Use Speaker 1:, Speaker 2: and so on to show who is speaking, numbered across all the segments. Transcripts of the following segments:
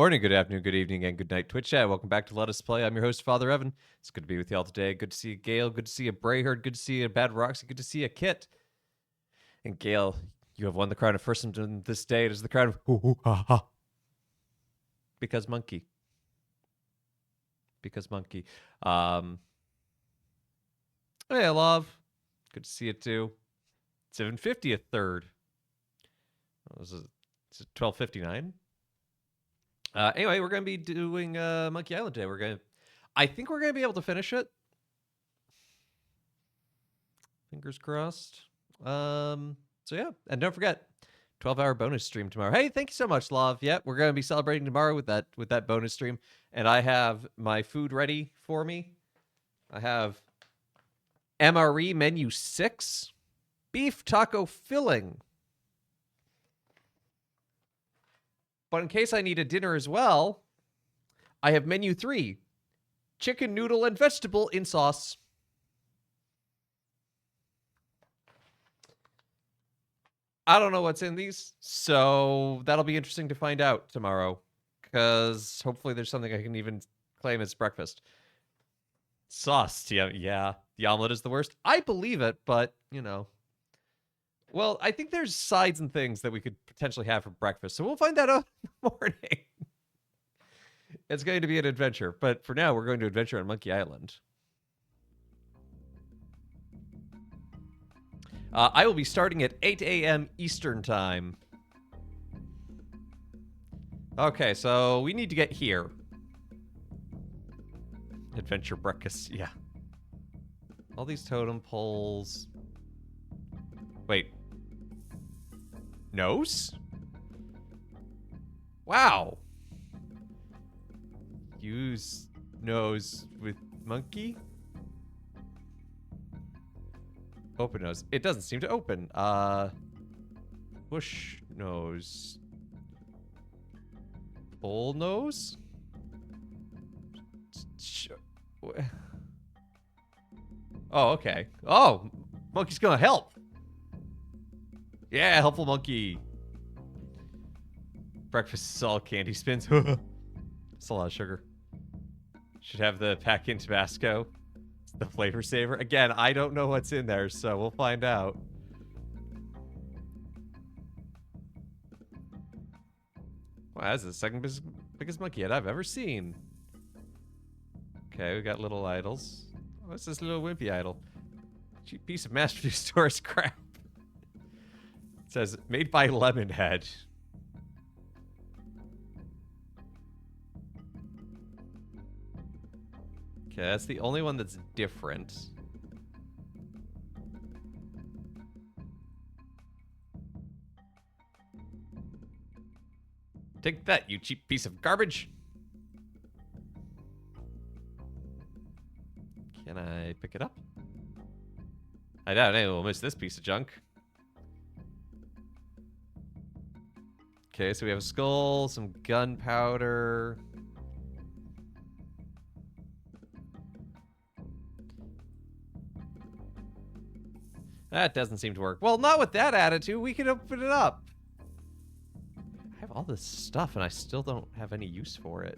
Speaker 1: morning, good afternoon, good evening, and good night, Twitch chat. Welcome back to Let Us Play. I'm your host, Father Evan. It's good to be with y'all today. Good to see you, Gale. Good to see you, Brayherd. Good to see you, Bad Roxy. Good to see you, Kit. And Gale, you have won the crown of first in this day. It is the crown of ha. Because monkey. Because monkey. Hey, love. Good to see you too. 750th third. What was it? Is it 1259? Anyway, we're gonna be doing Monkey Island today. I think we're gonna be able to finish it. Fingers crossed. So yeah, and don't forget, 12-hour bonus stream tomorrow. Hey, thank you so much, Love. Yep, we're gonna be celebrating tomorrow with that bonus stream, and I have my food ready for me. I have MRE menu 6, beef taco filling. But in case I need a dinner as well, I have menu 3, chicken noodle and vegetable in sauce. I don't know what's in these, so that'll be interesting to find out tomorrow, because hopefully there's something I can even claim as breakfast. Sauce, yeah. The omelet is the worst. I believe it, but, you know. Well, I think there's sides and things that we could potentially have for breakfast, so we'll find that out in the morning. It's going to be an adventure, but for now, we're going to adventure on Monkey Island. I will be starting at 8 a.m. Eastern Time. Okay, so we need to get here. Adventure breakfast, yeah. All these totem poles. Wait. Nose? Wow. Use nose with monkey? Open nose. It doesn't seem to open. Push nose. Pull nose? Oh, okay. Oh, monkey's gonna help. Yeah, helpful monkey. Breakfast is all candy spins. It's a lot of sugar. Should have the pack-in Tabasco. The flavor saver. Again, I don't know what's in there, so we'll find out. Wow, that's the second biggest monkey head I've ever seen. Okay, we got little idols. What's this little wimpy idol? Cheap piece of mass-produced tourist crap. It says, made by Lemonhead. Okay, that's the only one that's different. Take that, you cheap piece of garbage. Can I pick it up? I doubt anyone will miss this piece of junk. Okay, so we have a skull, some gunpowder. That doesn't seem to work. Well, not with that attitude. We can open it up. I have all this stuff, and I still don't have any use for it.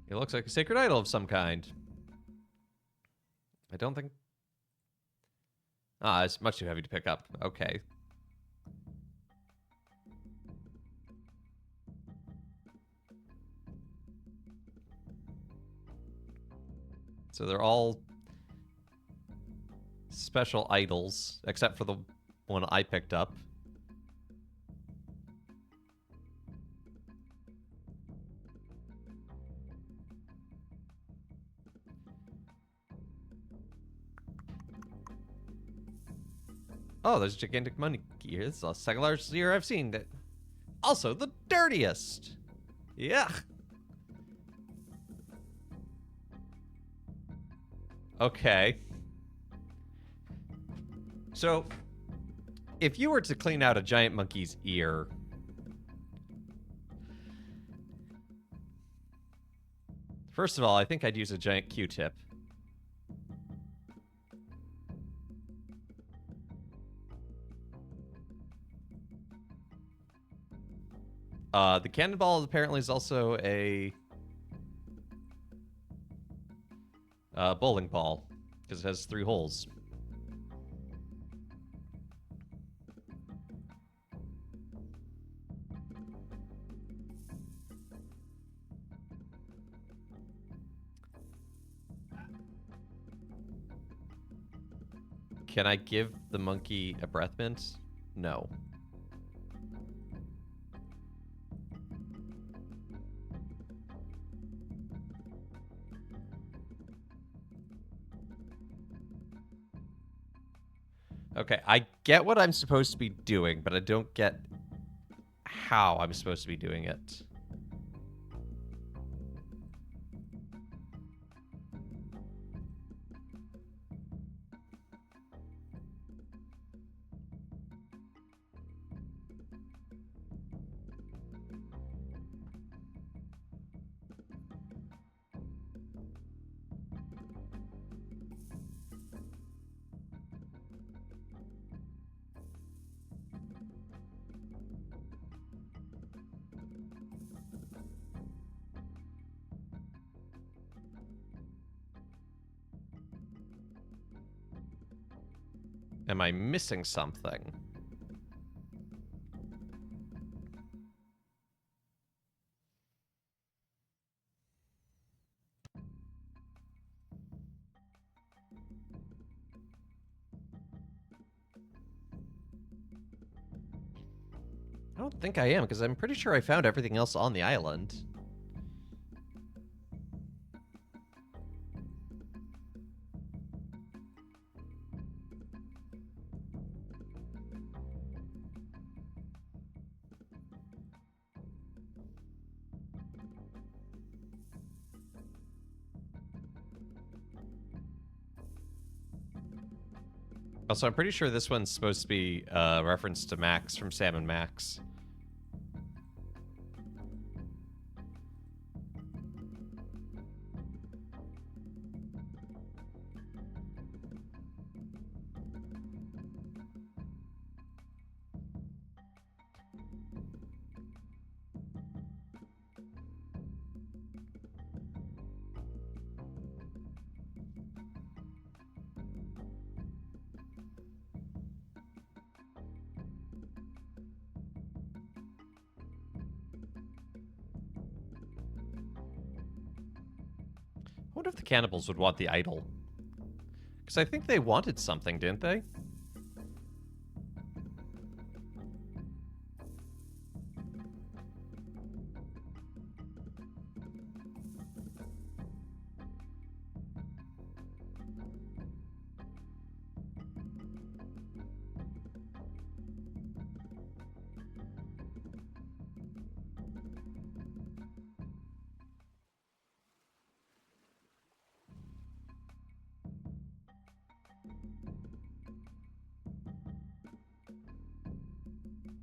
Speaker 1: It looks like a sacred idol of some kind. I don't think... Ah, it's much too heavy to pick up. Okay. So they're all special idols, except for the one I picked up. Oh, there's a gigantic monkey here. This is the second largest ear I've seen. Also, the dirtiest. Yeah. Okay. So, if you were to clean out a giant monkey's ear, first of all, I think I'd use a giant Q-tip. The cannonball apparently is also a bowling ball because it has 3 holes. Can I give the monkey a breath mint? No. Okay, I get what I'm supposed to be doing, but I don't get how I'm supposed to be doing it. Am I missing something? I don't think I am, because I'm pretty sure I found everything else on the island. Also, I'm pretty sure this one's supposed to be a reference to Max from Sam and Max. I wonder if the cannibals would want the idol. Because I think they wanted something, didn't they?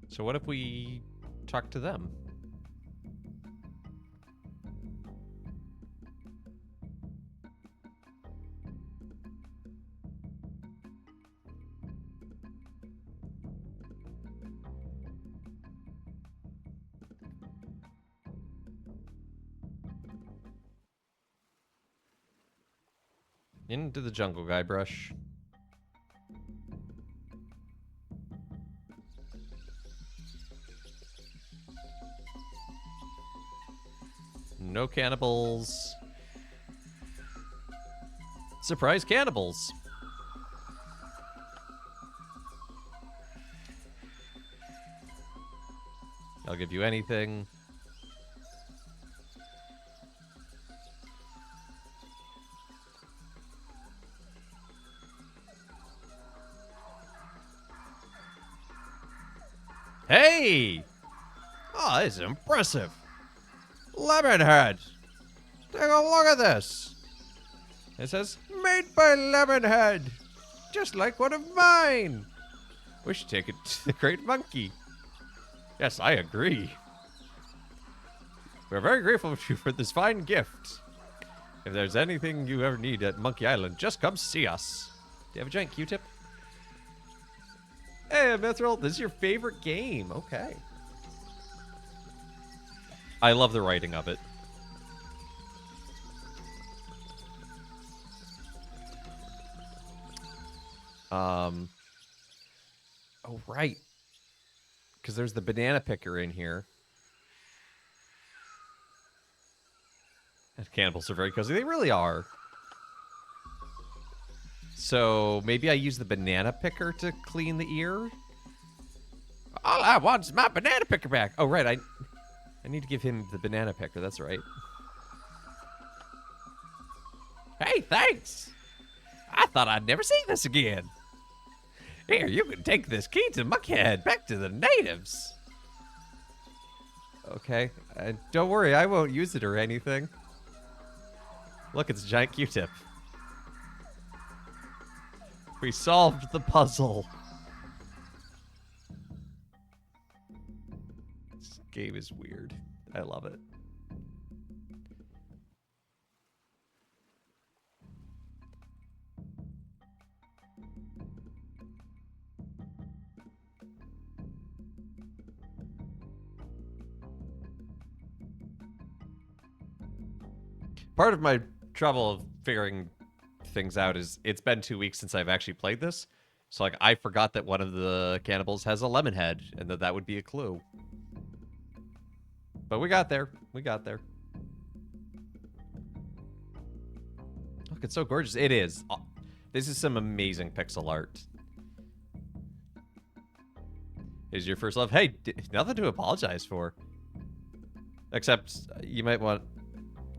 Speaker 1: So what if we talk to them? Into the jungle, Guybrush. No cannibals. Surprise cannibals. I'll give you anything. Hey! Oh, this is impressive. Lemonhead! Take a look at this. It says, made by Lemonhead. Just like one of mine. We should take it to the Great Monkey. Yes, I agree. We're very grateful to you for this fine gift. If there's anything you ever need at Monkey Island, just come see us. Do you have a giant Q-tip? Hey, Mithril, this is your favorite game. Okay. I love the writing of it. Oh, right. Because there's the banana picker in here. And cannibals are very cozy. They really are. So maybe I use the banana picker to clean the ear? All I want is my banana picker back. Oh, right. I need to give him the banana picker. That's right. Hey, thanks. I thought I'd never see this again. Here, you can take this key to Muckhead back to the natives. Okay. Don't worry, I won't use it or anything. Look, it's a giant Q-tip. We solved the puzzle. This game is weird. I love it. Part of my trouble of figuring things out is it's been 2 weeks since I've actually played this. So, like, I forgot that one of the cannibals has a lemon head, and that would be a clue. But we got there. We got there. Look, it's so gorgeous. It is. This is some amazing pixel art. Is your first love? Hey, nothing to apologize for. Except you might want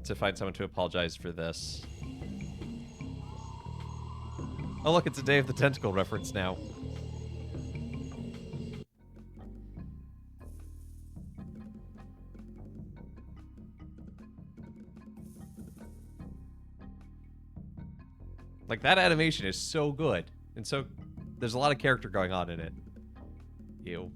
Speaker 1: to find someone to apologize for this. Oh, look, it's a Day of the Tentacle reference now. Like, that animation is so good. And so, there's a lot of character going on in it. Ew.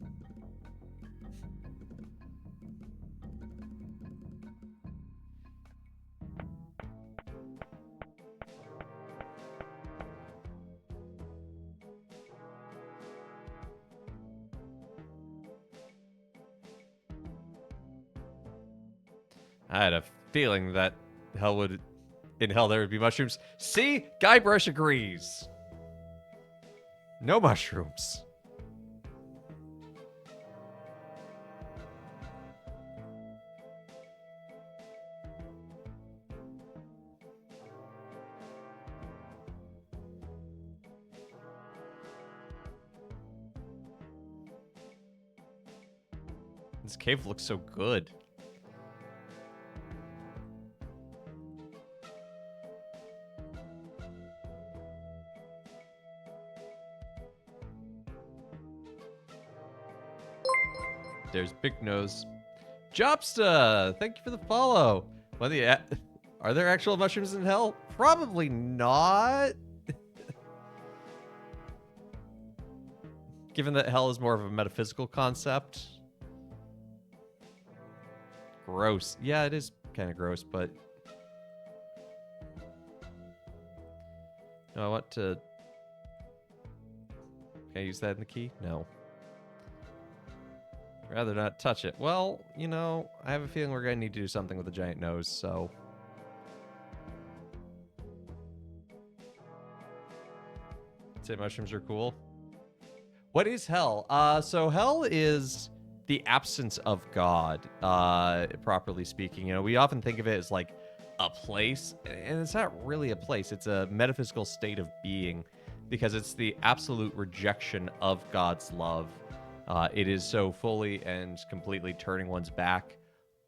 Speaker 1: I had a feeling that in hell there would be mushrooms. See? Guybrush agrees. No mushrooms. This cave looks so good. There's Big Nose. Jobsta! Thank you for the follow. Are there actual mushrooms in hell? Probably not. Given that hell is more of a metaphysical concept. Gross. Yeah, it is kind of gross, but... No, I want to... Can I use that in the key? No. Rather not touch it. Well, you know, I have a feeling we're going to need to do something with the giant nose, so... Say mushrooms are cool. What is hell? So hell is the absence of God, properly speaking. You know, we often think of it as like a place, and it's not really a place. It's a metaphysical state of being, because it's the absolute rejection of God's love. It is so fully and completely turning one's back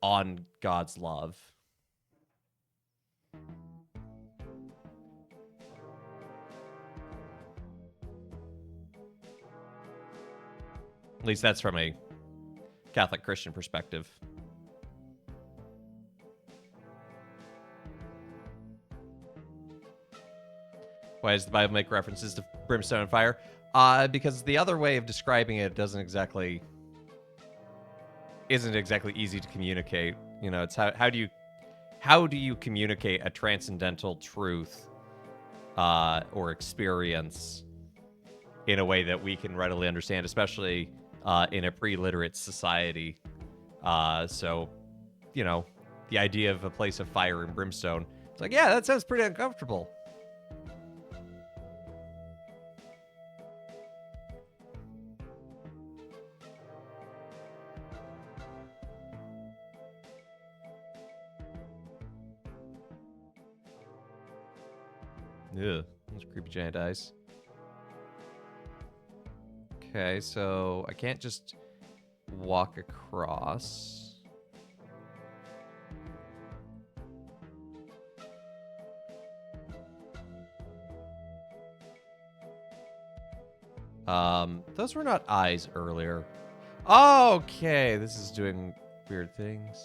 Speaker 1: on God's love. At least that's from a Catholic Christian perspective. Why does the Bible make references to brimstone and fire? Because the other way of describing it isn't exactly easy to communicate. You know, it's how do you communicate a transcendental truth or experience in a way that we can readily understand, especially in a pre-literate society. So you know, the idea of a place of fire and brimstone. It's like, yeah, that sounds pretty uncomfortable. Ugh, those creepy giant eyes. Okay, so I can't just walk across. Those were not eyes earlier. Okay, this is doing weird things.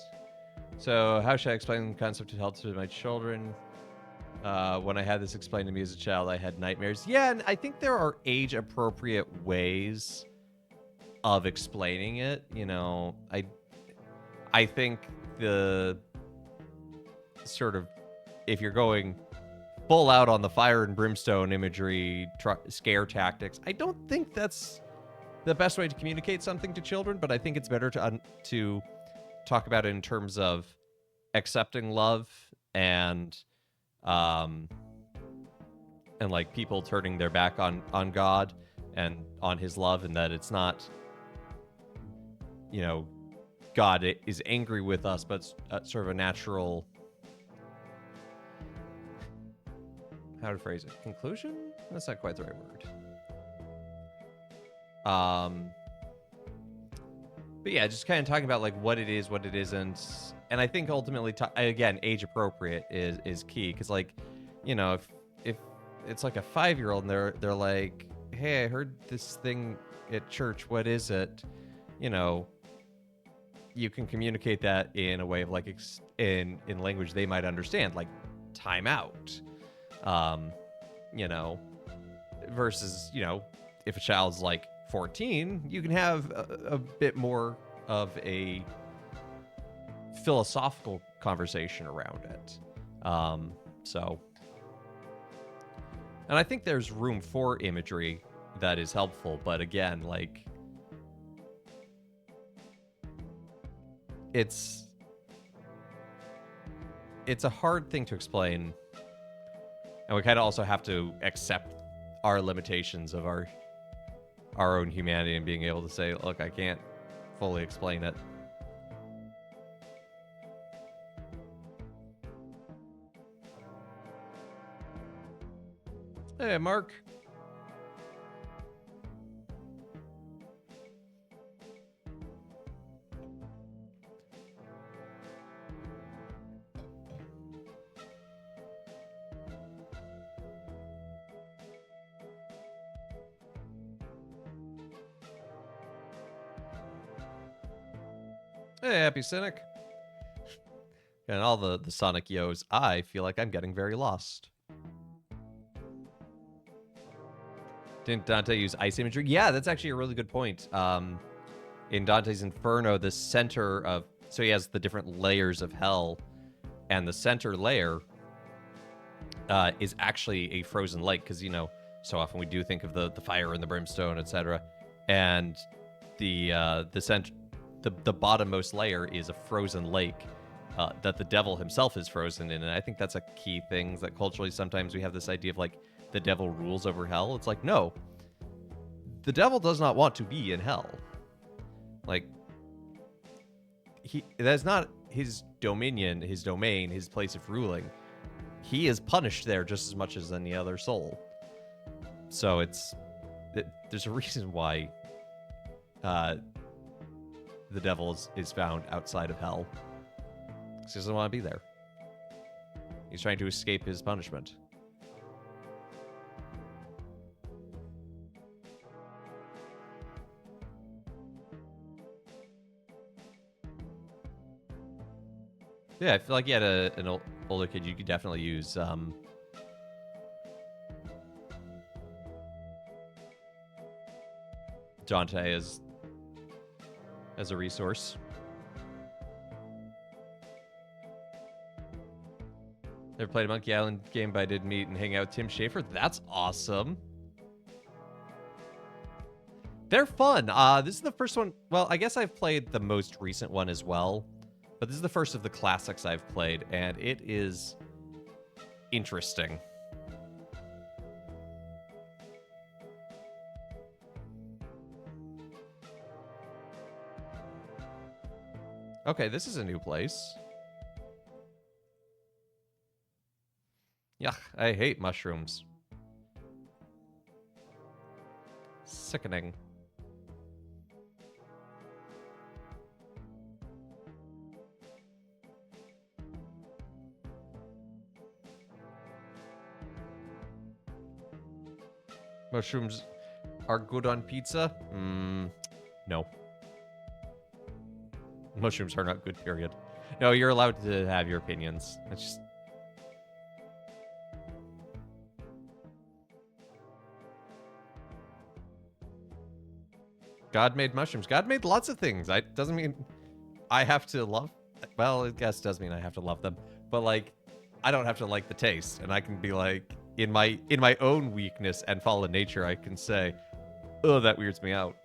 Speaker 1: So how should I explain the concept of health to my children? When I had this explained to me as a child, I had nightmares. Yeah, and I think there are age-appropriate ways of explaining it. You know, I think the sort of, if you're going full out on the fire and brimstone imagery, scare tactics, I don't think that's the best way to communicate something to children, but I think it's better to talk about it in terms of accepting love and like people turning their back on God and on his love, and that it's not, you know, God is angry with us, but sort of a natural, how to phrase it, conclusion? That's not quite the right word. But yeah, just kind of talking about like what it is, what it isn't. And I think ultimately, again, age appropriate is key. Because like, you know, if it's like a 5-year-old and they're like, hey, I heard this thing at church. What is it? You know, you can communicate that in a way of like in language they might understand, like time out. You know, versus, you know, if a child's like 14, you can have a bit more of a philosophical conversation around it. So, and I think there's room for imagery that is helpful, but again, like, it's a hard thing to explain, and we kind of also have to accept our limitations of our own humanity and being able to say, look, I can't fully explain it. Hey, Mark. Hey, Happy Cynic. And all the Sonic Yos, I feel like I'm getting very lost. Didn't Dante use ice imagery? Yeah, that's actually a really good point. In Dante's Inferno, the center of... So he has the different layers of hell, and the center layer is actually a frozen lake, because, you know, so often we do think of the fire and the brimstone, etc. And the center... The bottommost layer is a frozen lake that the devil himself is frozen in. And I think that's a key thing, that culturally sometimes we have this idea of like the devil rules over hell. It's like, no, the devil does not want to be in hell. Like, that's not his dominion, his domain, his place of ruling. He is punished there just as much as any other soul. So there's a reason why the devil is found outside of hell. He doesn't want to be there. He's trying to escape his punishment. Yeah, I feel like you had an older kid, you could definitely use Dante as a resource. Never played a Monkey Island game, but I did meet and hang out with Tim Schafer. That's awesome. They're fun. This is the first one. Well, I guess I've played the most recent one as well, But this is the first of the classics I've played, and it is interesting. Okay, this is a new place. Yuck, I hate mushrooms. Sickening. Mushrooms are good on pizza? No. Mushrooms are not good, period. No, you're allowed to have your opinions. It's just... God made mushrooms. God made lots of things. Doesn't mean I have to love... Well, I guess it does mean I have to love them. But, like, I don't have to like the taste. And I can be like, in my own weakness and fallen nature, I can say, oh, that weirds me out.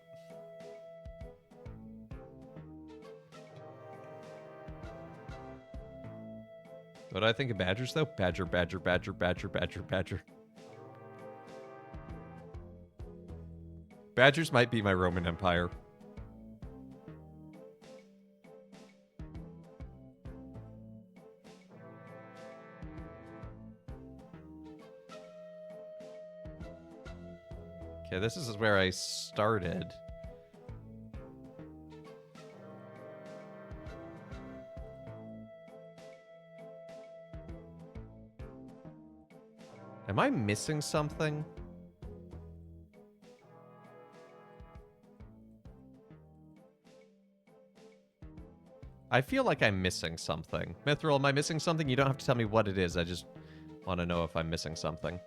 Speaker 1: What do I think of badgers, though? Badger, badger, badger, badger, badger, badger. Badgers might be my Roman Empire. Okay, this is where I started. Am I missing something? I feel like I'm missing something. Mithril, am I missing something? You don't have to tell me what it is. I just want to know if I'm missing something.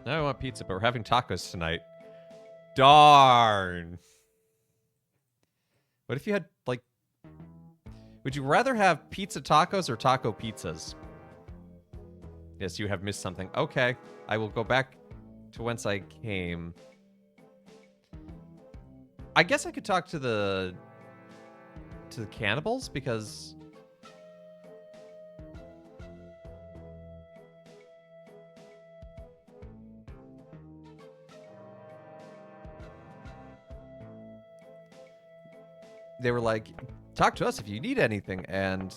Speaker 1: Now I want pizza, but we're having tacos tonight. Darn. What if you had, like... Would you rather have pizza tacos or taco pizzas? Yes, you have missed something. Okay, I will go back to whence I came. I guess I could talk to the cannibals, because... They were like, talk to us if you need anything, and...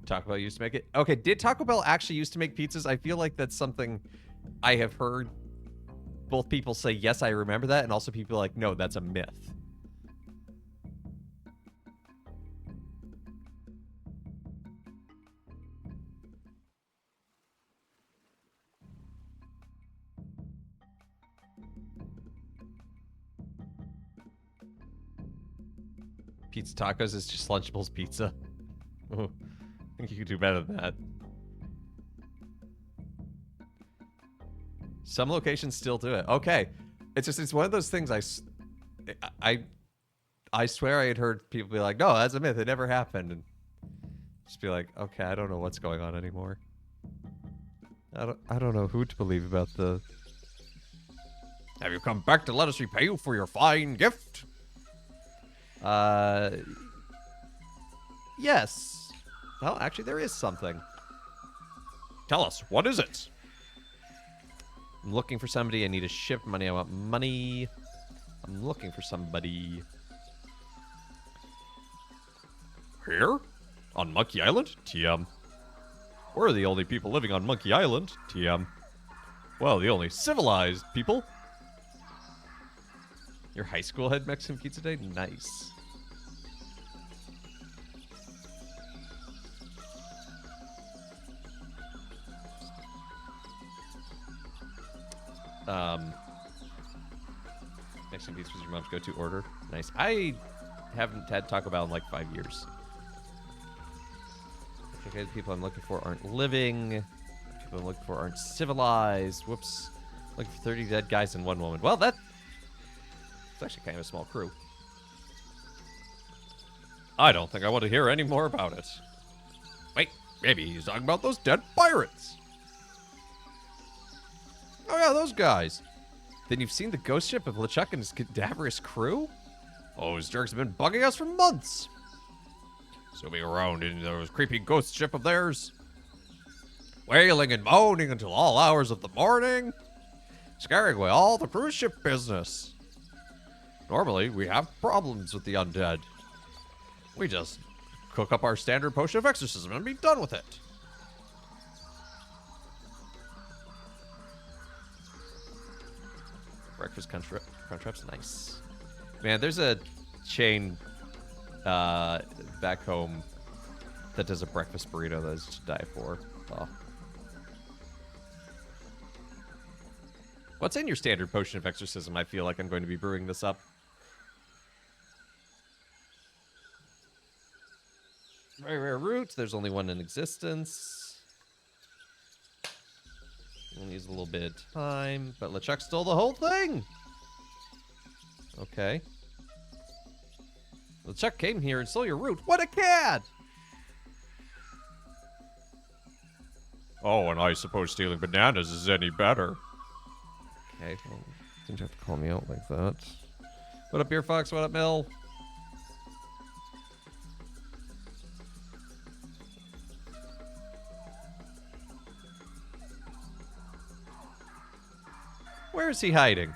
Speaker 1: Taco Bell used to make it? Okay, did Taco Bell actually used to make pizzas? I feel like that's something I have heard both people say, yes, I remember that, and also people like, no, that's a myth. Pizza tacos is just Lunchables pizza. Oh, I think you could do better than that. Some locations still do it. Okay. It's one of those things I swear I had heard people be like, no, that's a myth. It never happened. And just be like, okay, I don't know what's going on anymore. I don't know who to believe about the... Have you come back to let us repay you for your fine gift? Yes. Well, actually, there is something. Tell us, what is it? I'm looking for somebody. I need to ship money. I want money. I'm looking for somebody. Here? On Monkey Island? TM. We're the only people living on Monkey Island. TM. Well, the only civilized people. Your high school had Mexican pizza day? Nice. Mexican pizza was your mom's go-to order. Nice. I haven't had Taco Bell in like 5 years. Okay, the people I'm looking for aren't living. The people I'm looking for aren't civilized. Whoops. Looking for 30 dead guys and 1 woman. Well, it's actually kind of a small crew. I don't think I want to hear any more about it. Wait, Maybe he's talking about those dead pirates. Oh yeah, those guys. Then you've seen the ghost ship of LeChuck and his cadaverous crew? Oh, those jerks have been bugging us for months. Zooming around in those creepy ghost ship of theirs. Wailing and moaning until all hours of the morning. Scaring away all the cruise ship business. Normally, we have problems with the undead. We just cook up our standard potion of exorcism and be done with it. Breakfast Crunchwrap's nice. Man, there's a chain back home that does a breakfast burrito that I should die for. Oh. What's in your standard potion of exorcism? I feel like I'm going to be brewing this up. Very rare roots. There's only one in existence. We'll use a little bit of time, but LeChuck stole the whole thing. Okay. LeChuck came here and stole your root. What a cad! Oh, and I suppose stealing bananas is any better. Okay, well, didn't have to call me out like that. What up, Beer Fox? What up, Mill? Where is he hiding?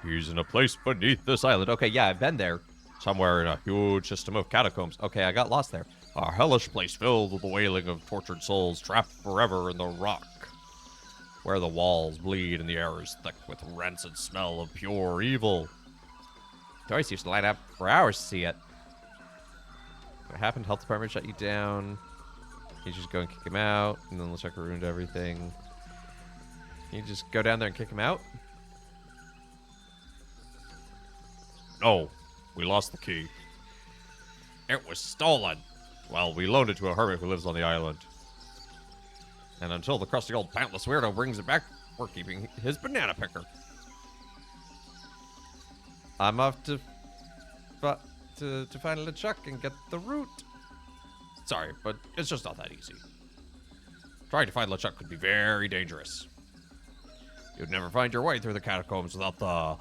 Speaker 1: He's in a place beneath this island. Okay, yeah, I've been there. Somewhere in a huge system of catacombs. Okay, I got lost there. A hellish place filled with the wailing of tortured souls trapped forever in the rock. Where the walls bleed and the air is thick with rancid smell of pure evil. Tourists used to line up for hours to see it. What happened? Health department shut you down. You just go and kick him out, and then LeChuck ruined everything. Can you just go down there and kick him out? No, we lost the key. It was stolen. Well, we loaned it to a hermit who lives on the island. And until the crusty old pantless weirdo brings it back, we're keeping his banana picker. I'm off to find LeChuck and get the root. Sorry, but it's just not that easy. Trying to find LeChuck could be very dangerous. You'd never find your way through the catacombs without the...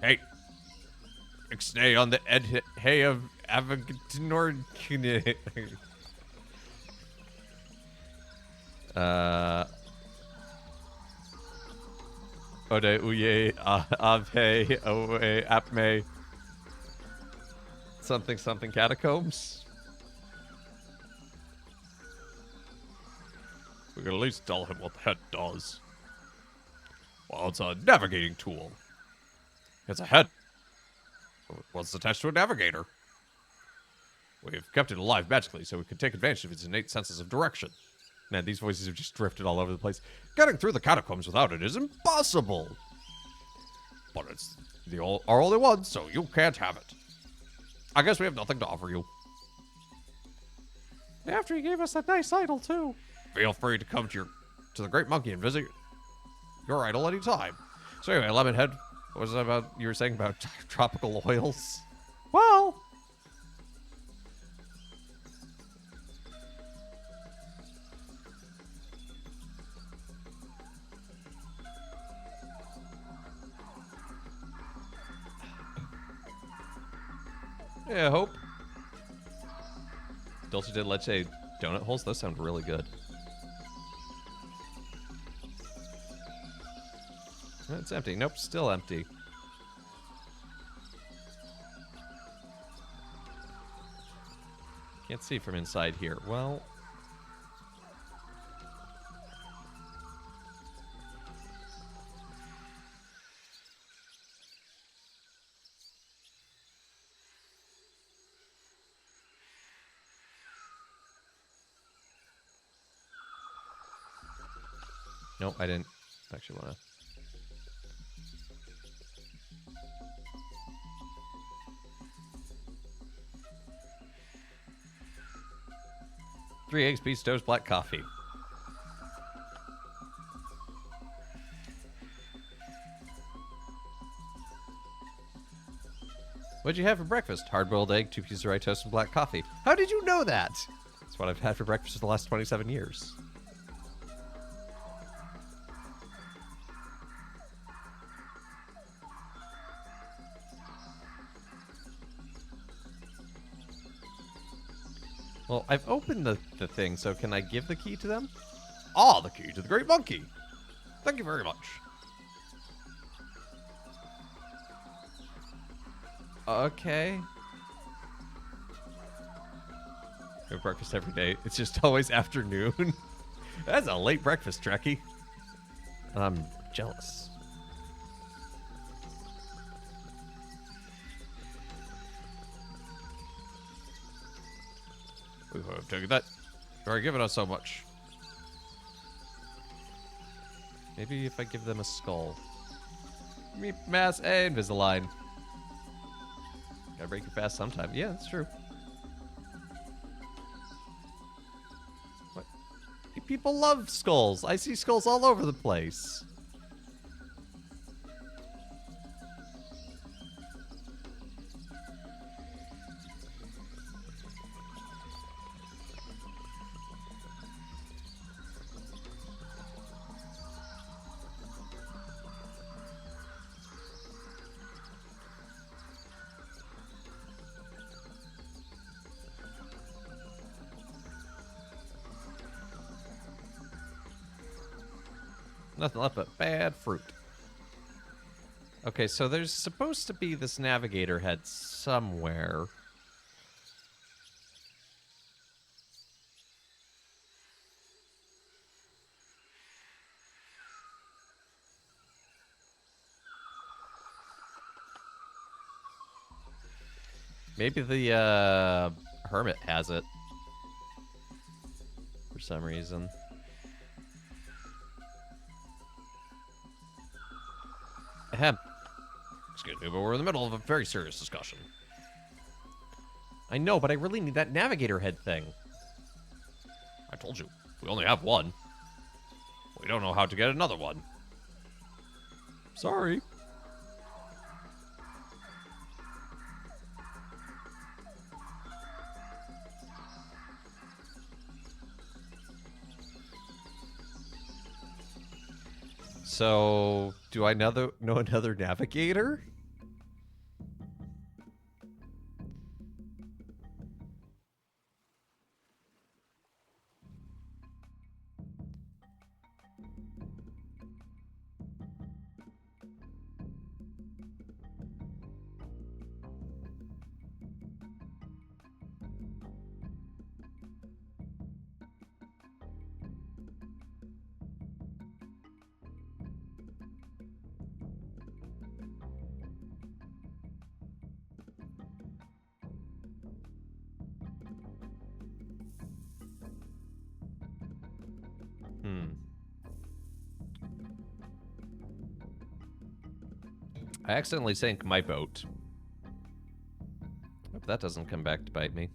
Speaker 1: Hey! Ixnay on the hey of Avagnor... Ode uye ave oe apme something catacombs. We can at least tell him what the head does. Well, it's a navigating tool. It's a head. What's attached to a navigator? We've kept it alive magically so we can take advantage of its innate senses of direction. Man, these voices have just drifted all over the place. Getting through the catacombs without it is impossible. But it's our only one, so you can't have it. I guess we have nothing to offer you. After he gave us that nice idol, too. Feel free to come to the Great Monkey and visit your idol anytime. So anyway, Lemonhead, what was that about you were saying about tropical oils? Well... Yeah, I hope. Dulce de leche donut holes? Those sound really good. It's empty. Nope, still empty. Can't see from inside here. Well... Nope, I didn't actually want to. Three eggs, beef, toast, black coffee. What'd you have for breakfast? Hard-boiled egg, 2 pieces of rye toast, and black coffee. How did you know that? It's It's what I've had for breakfast for the last 27 years. Well, I've opened the thing, so can I give the key to them? Ah, the key to the Great Monkey. Thank you very much. Okay. I have breakfast every day. It's just always afternoon. That's a late breakfast, Trekkie. I'm jealous. We would have taken that. You're already giving us so much. Maybe if I give them a skull. Meep, mass, and Invisalign. Gotta break it fast sometime. Yeah, that's true. What? People love skulls. I see skulls all over the place. Nothing left but bad fruit. Okay, so there's supposed to be this navigator head somewhere. Maybe the hermit has it. For some reason. Ahem. Excuse me, but we're in the middle of a very serious discussion. I know, but I really need that navigator head thing. I told you, we only have one. We don't know how to get another one. Sorry. So, do I know another navigator? I accidentally sank my boat. Hope that doesn't come back to bite me.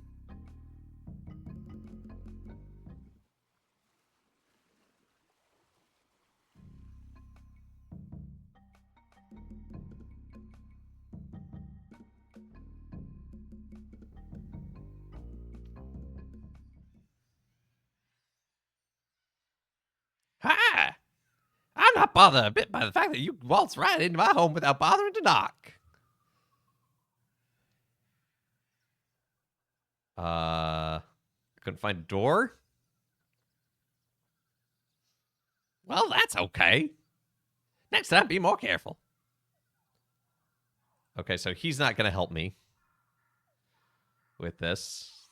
Speaker 1: Ha! I'm not bothered a bit by the fact that you waltzed right into my home without bothering to knock. Couldn't find a door? Well, that's okay. Next time, be more careful. Okay, so he's not going to help me with this.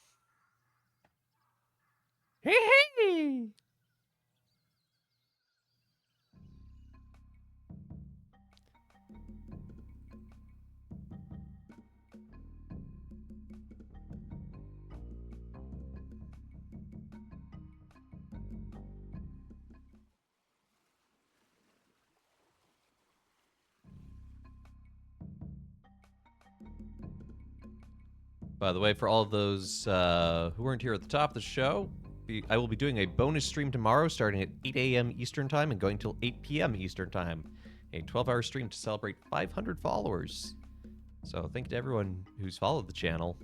Speaker 1: Hey, hey! By the way, for all of those who weren't here at the top of the show, I will be doing a bonus stream tomorrow starting at 8 a.m. Eastern Time and going till 8 p.m. Eastern Time. A 12-hour stream to celebrate 500 followers. So thank you to everyone who's followed the channel.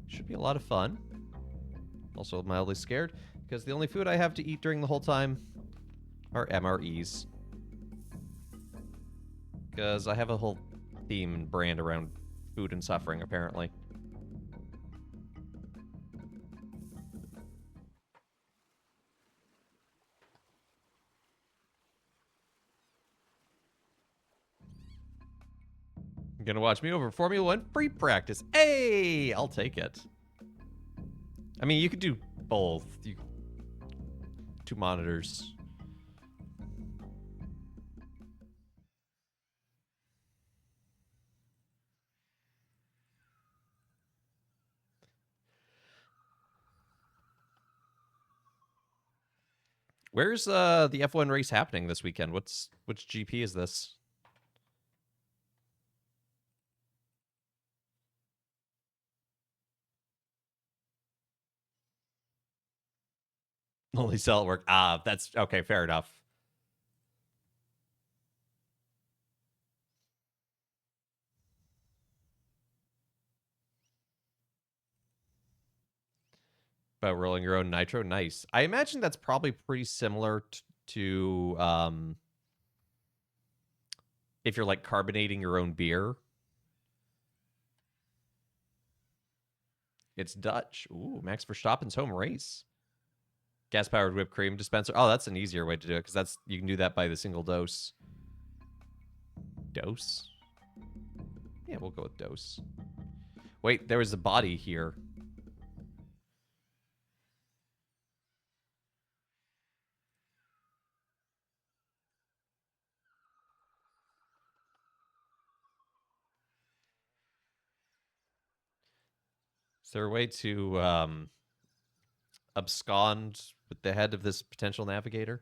Speaker 1: Should be a lot of fun. Also mildly scared, because the only food I have to eat during the whole time are MREs. Because I have a whole theme and brand around food and suffering, apparently. You're gonna watch me over Formula One free practice. Hey, I'll take it. I mean, you could do both. Two monitors. Where's the F1 race happening this weekend? Which GP is this? Only sell at work. Ah, that's okay. Fair enough. About rolling your own nitro, nice. I imagine that's probably pretty similar to if you're like carbonating your own beer. It's Dutch. Ooh, Max Verstappen's home race. Gas-powered whipped cream dispenser. Oh, that's an easier way to do it because that's you can do that by the single dose. Dose? Yeah, we'll go with dose. Wait, there was a body here. Is there a way to abscond with the head of this potential navigator?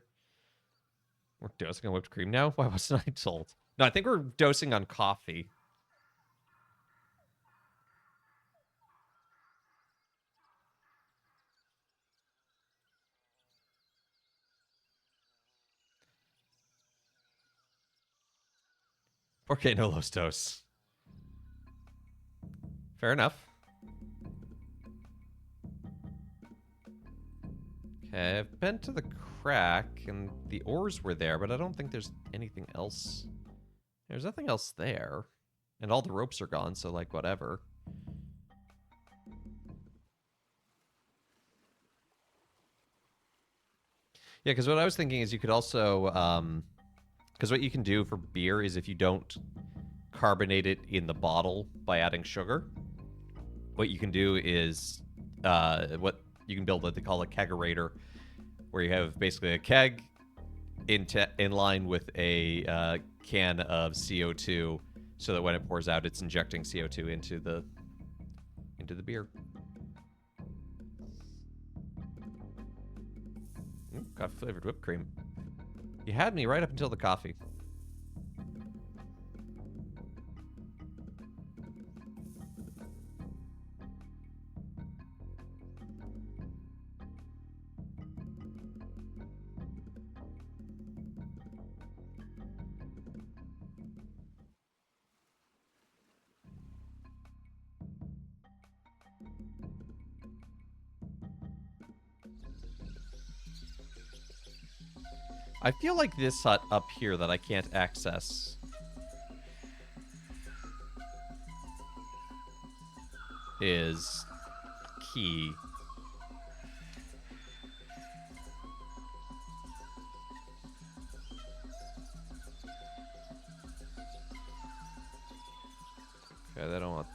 Speaker 1: We're dosing on whipped cream now? Why wasn't I told? No, I think we're dosing on coffee. Okay, no Los Dos. Fair enough. Okay, I've been to the crack, and the ores were there, but I don't think there's anything else. There's nothing else there. And all the ropes are gone, so, like, whatever. Yeah, because what I was thinking is you could also... because what you can do for beer is if you don't carbonate it in the bottle by adding sugar, what you can do is... what you can build what they call a kegerator, where you have basically a keg in line with a can of CO2, so that when it pours out, it's injecting CO2 into the beer. Coffee flavored whipped cream. You had me right up until the coffee. I feel like this hut up here that I can't access is key. Okay, they don't want...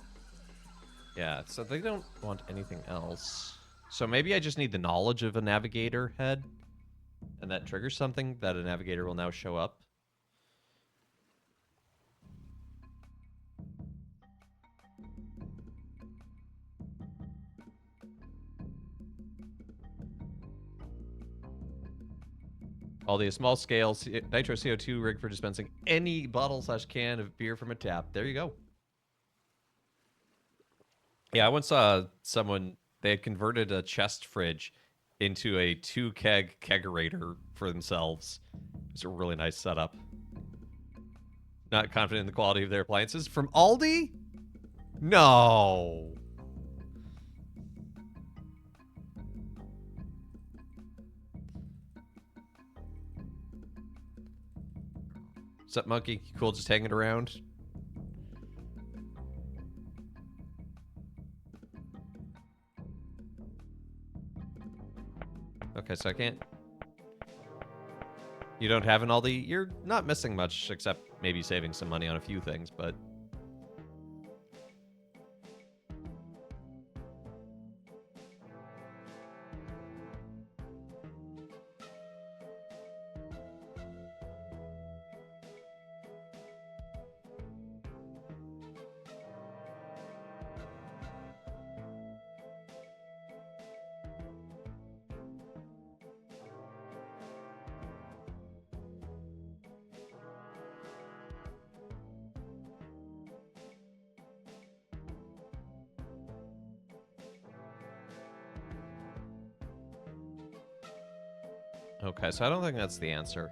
Speaker 1: Yeah, so they don't want anything else. So maybe I just need the knowledge of a navigator head, and that triggers something that a navigator will now show up. Aldi, a small scale nitro CO2 rig for dispensing any bottle/can of beer from a tap. There you go. Yeah, I once saw someone, they had converted a chest fridge into a 2-keg kegerator for themselves. It's a really nice setup. Not confident in the quality of their appliances. From Aldi? No. What's up, monkey? You cool just hanging around? Okay, so I can't... You don't have an Aldi? You're not missing much, except maybe saving some money on a few things, but... Okay, so I don't think that's the answer.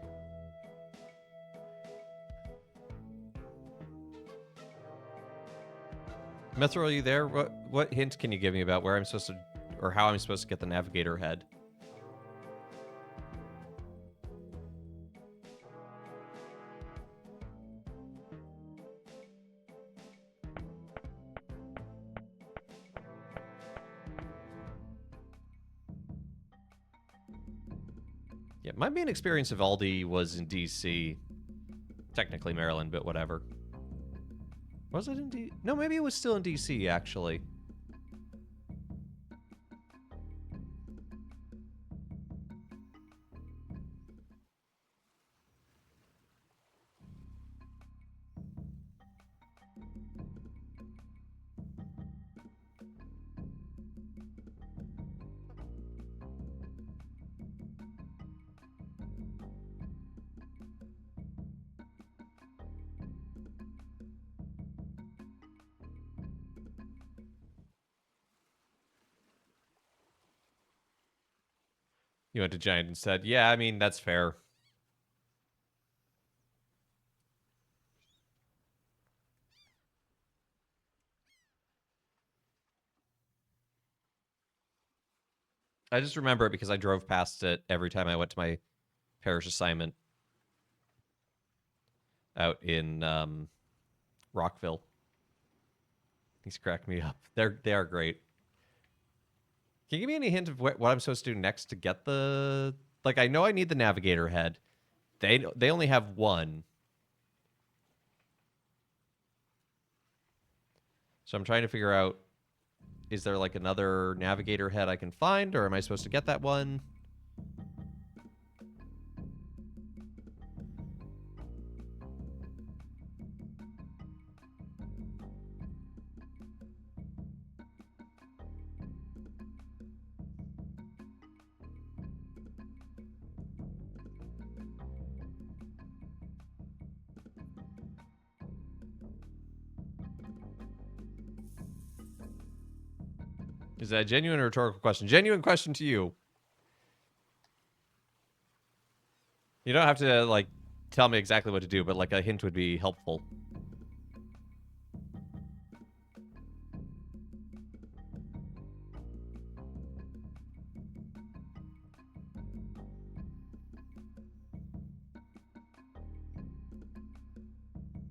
Speaker 1: Mithril, are you there? What hint can you give me about where I'm supposed to, or how I'm supposed to get the navigator head? Yeah, my main experience of Aldi was in DC. Technically Maryland, but whatever. Was it in D? No, maybe it was still in DC, actually. You went to Giant and said, yeah, I mean, that's fair. I just remember it because I drove past it every time I went to my parish assignment out in Rockville. He's cracked me up. They are great. Can you give me any hint of what I'm supposed to do next to get the... Like, I know I need the navigator head. They only have one. So I'm trying to figure out, is there like another navigator head I can find, or am I supposed to get that one? Is that a genuine or rhetorical question? Genuine question to you. You don't have to, like, tell me exactly what to do, but, like, a hint would be helpful.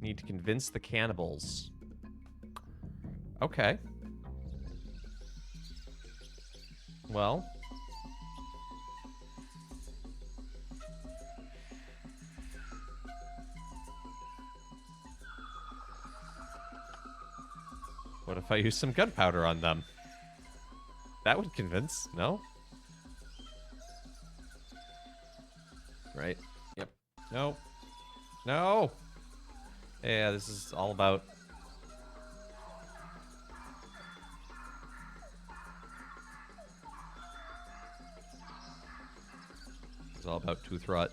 Speaker 1: Need to convince the cannibals. Okay. Well... What if I use some gunpowder on them? That would convince, no? Right. Yep. No. No! Yeah, this is all about... It's all about tooth rot.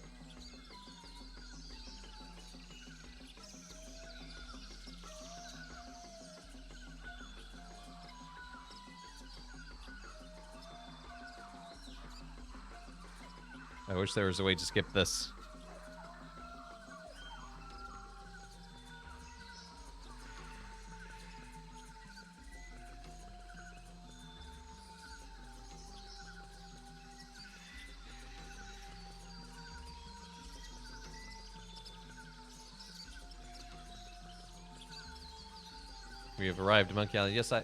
Speaker 1: I wish there was a way to skip this. We have arrived, Monkey Island. Yes, I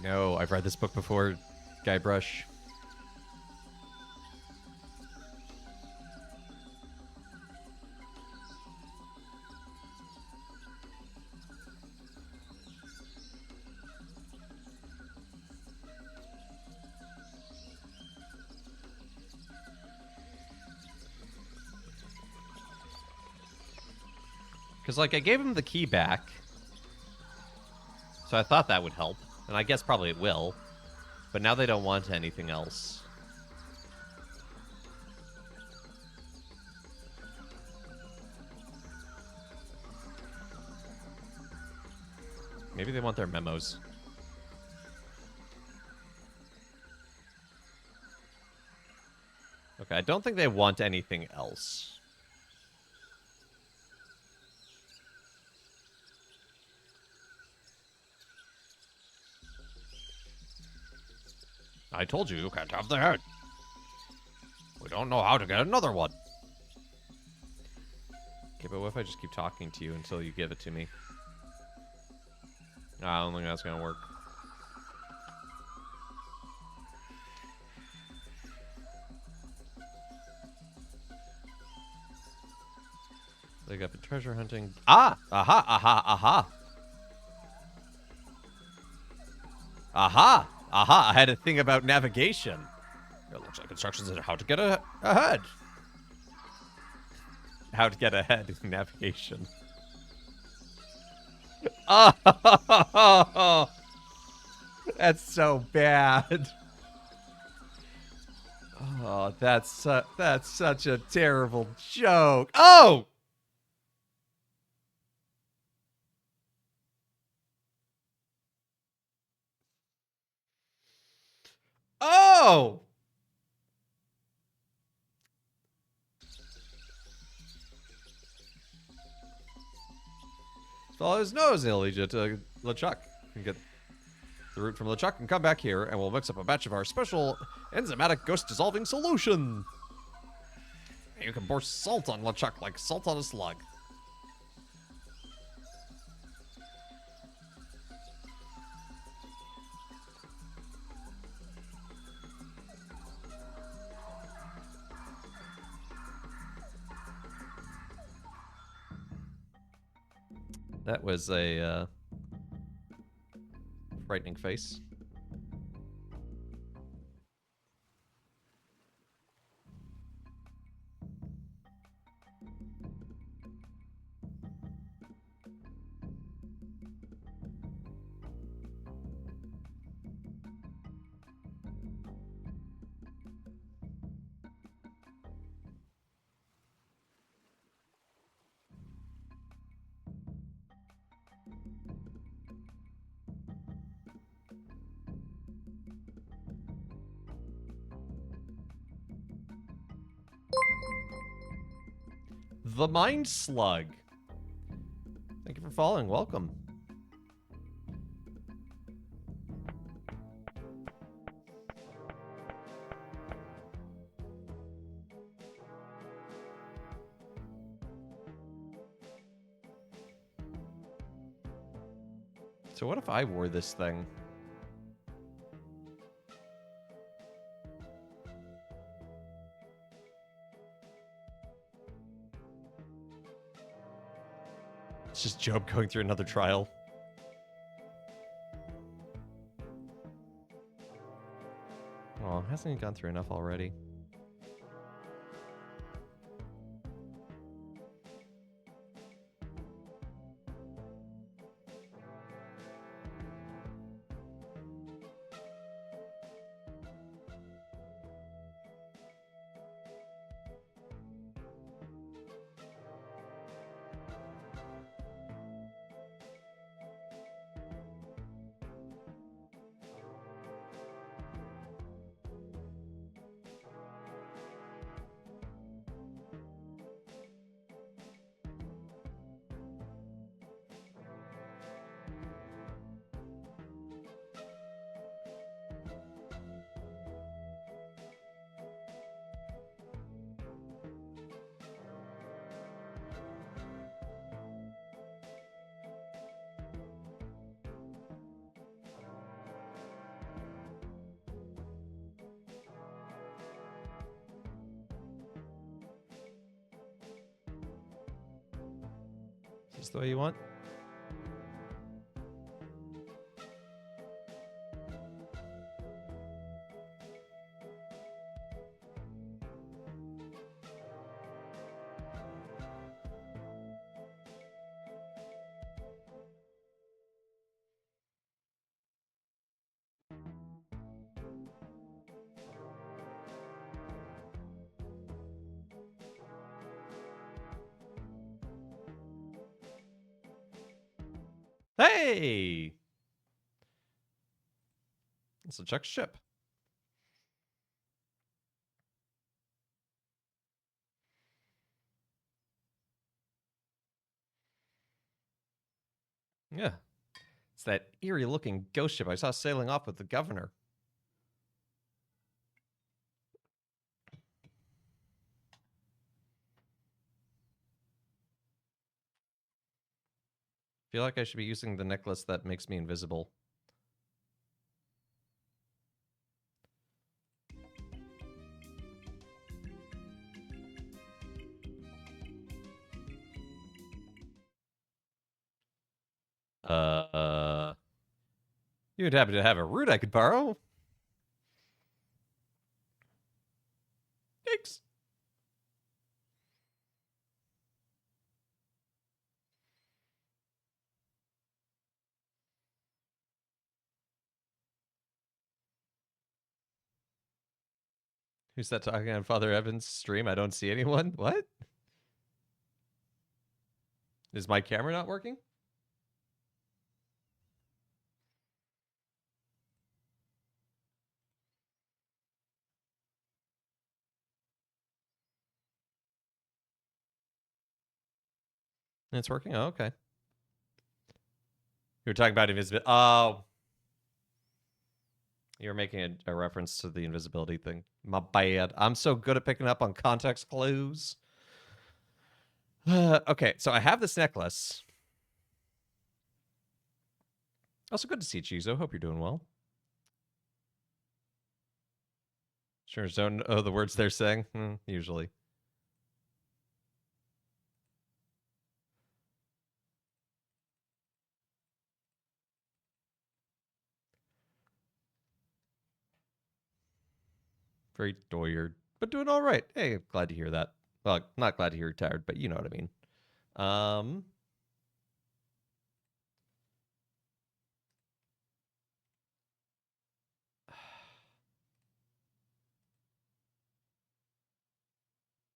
Speaker 1: know. I've read this book before, Guybrush. Because, like, I gave him the key back. So I thought that would help. And I guess probably it will. But now they don't want anything else. Maybe they want their memos. Okay, I don't think they want anything else. I told you can't have the head. We don't know how to get another one. Okay, but what if I just keep talking to you until you give it to me? I don't think that's gonna work. They got the treasure hunting. Ah! Aha! Aha! Aha! Aha! Aha! I had a thing about navigation. It looks like instructions on how to get ahead. How to get ahead in navigation. Oh, that's so bad. Oh, that's such a terrible joke. Oh! Oh! Follow his nose, he'll lead you to LeChuck. You can get the route from LeChuck and come back here, and we'll mix up a batch of our special enzymatic ghost-dissolving solution. You can pour salt on LeChuck like salt on a slug. That was a frightening face. The Mind Slug. Thank you for following. Welcome. So what if I wore this thing? It's just Job going through another trial. Oh, hasn't he gone through enough already? Just the way you want. Hey! It's a Chuck's ship. Yeah. It's that eerie-looking ghost ship I saw sailing off with the governor. Feel like I should be using the necklace that makes me invisible. You would happen to have a root I could borrow? Yikes. Who's that talking on Father Evans' stream? I don't see anyone. What? Is my camera not working? It's working? Oh, okay. You were talking about invisibility. Oh. You were making a reference to the invisibility thing. My bad. I'm so good at picking up on context clues. Okay, so I have this necklace. Also, good to see you, Chizo. Hope you're doing well. Sure, don't know the words they're saying. Usually. Very doyered, but doing all right. Hey, glad to hear that. Well, not glad to hear you're tired, but you know what I mean.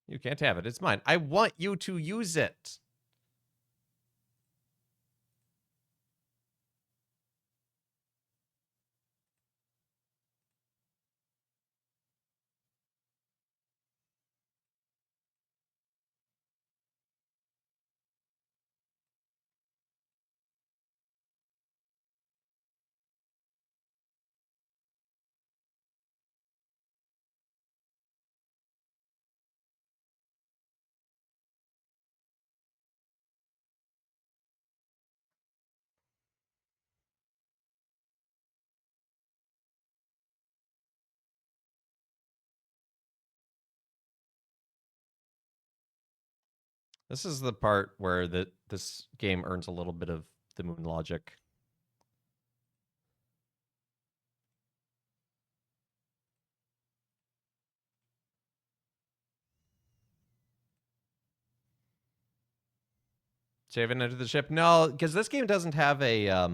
Speaker 1: You can't have it. It's mine. I want you to use it. This is the part where this game earns a little bit of the moon logic. So you haven't entered the ship? No, because this game doesn't have a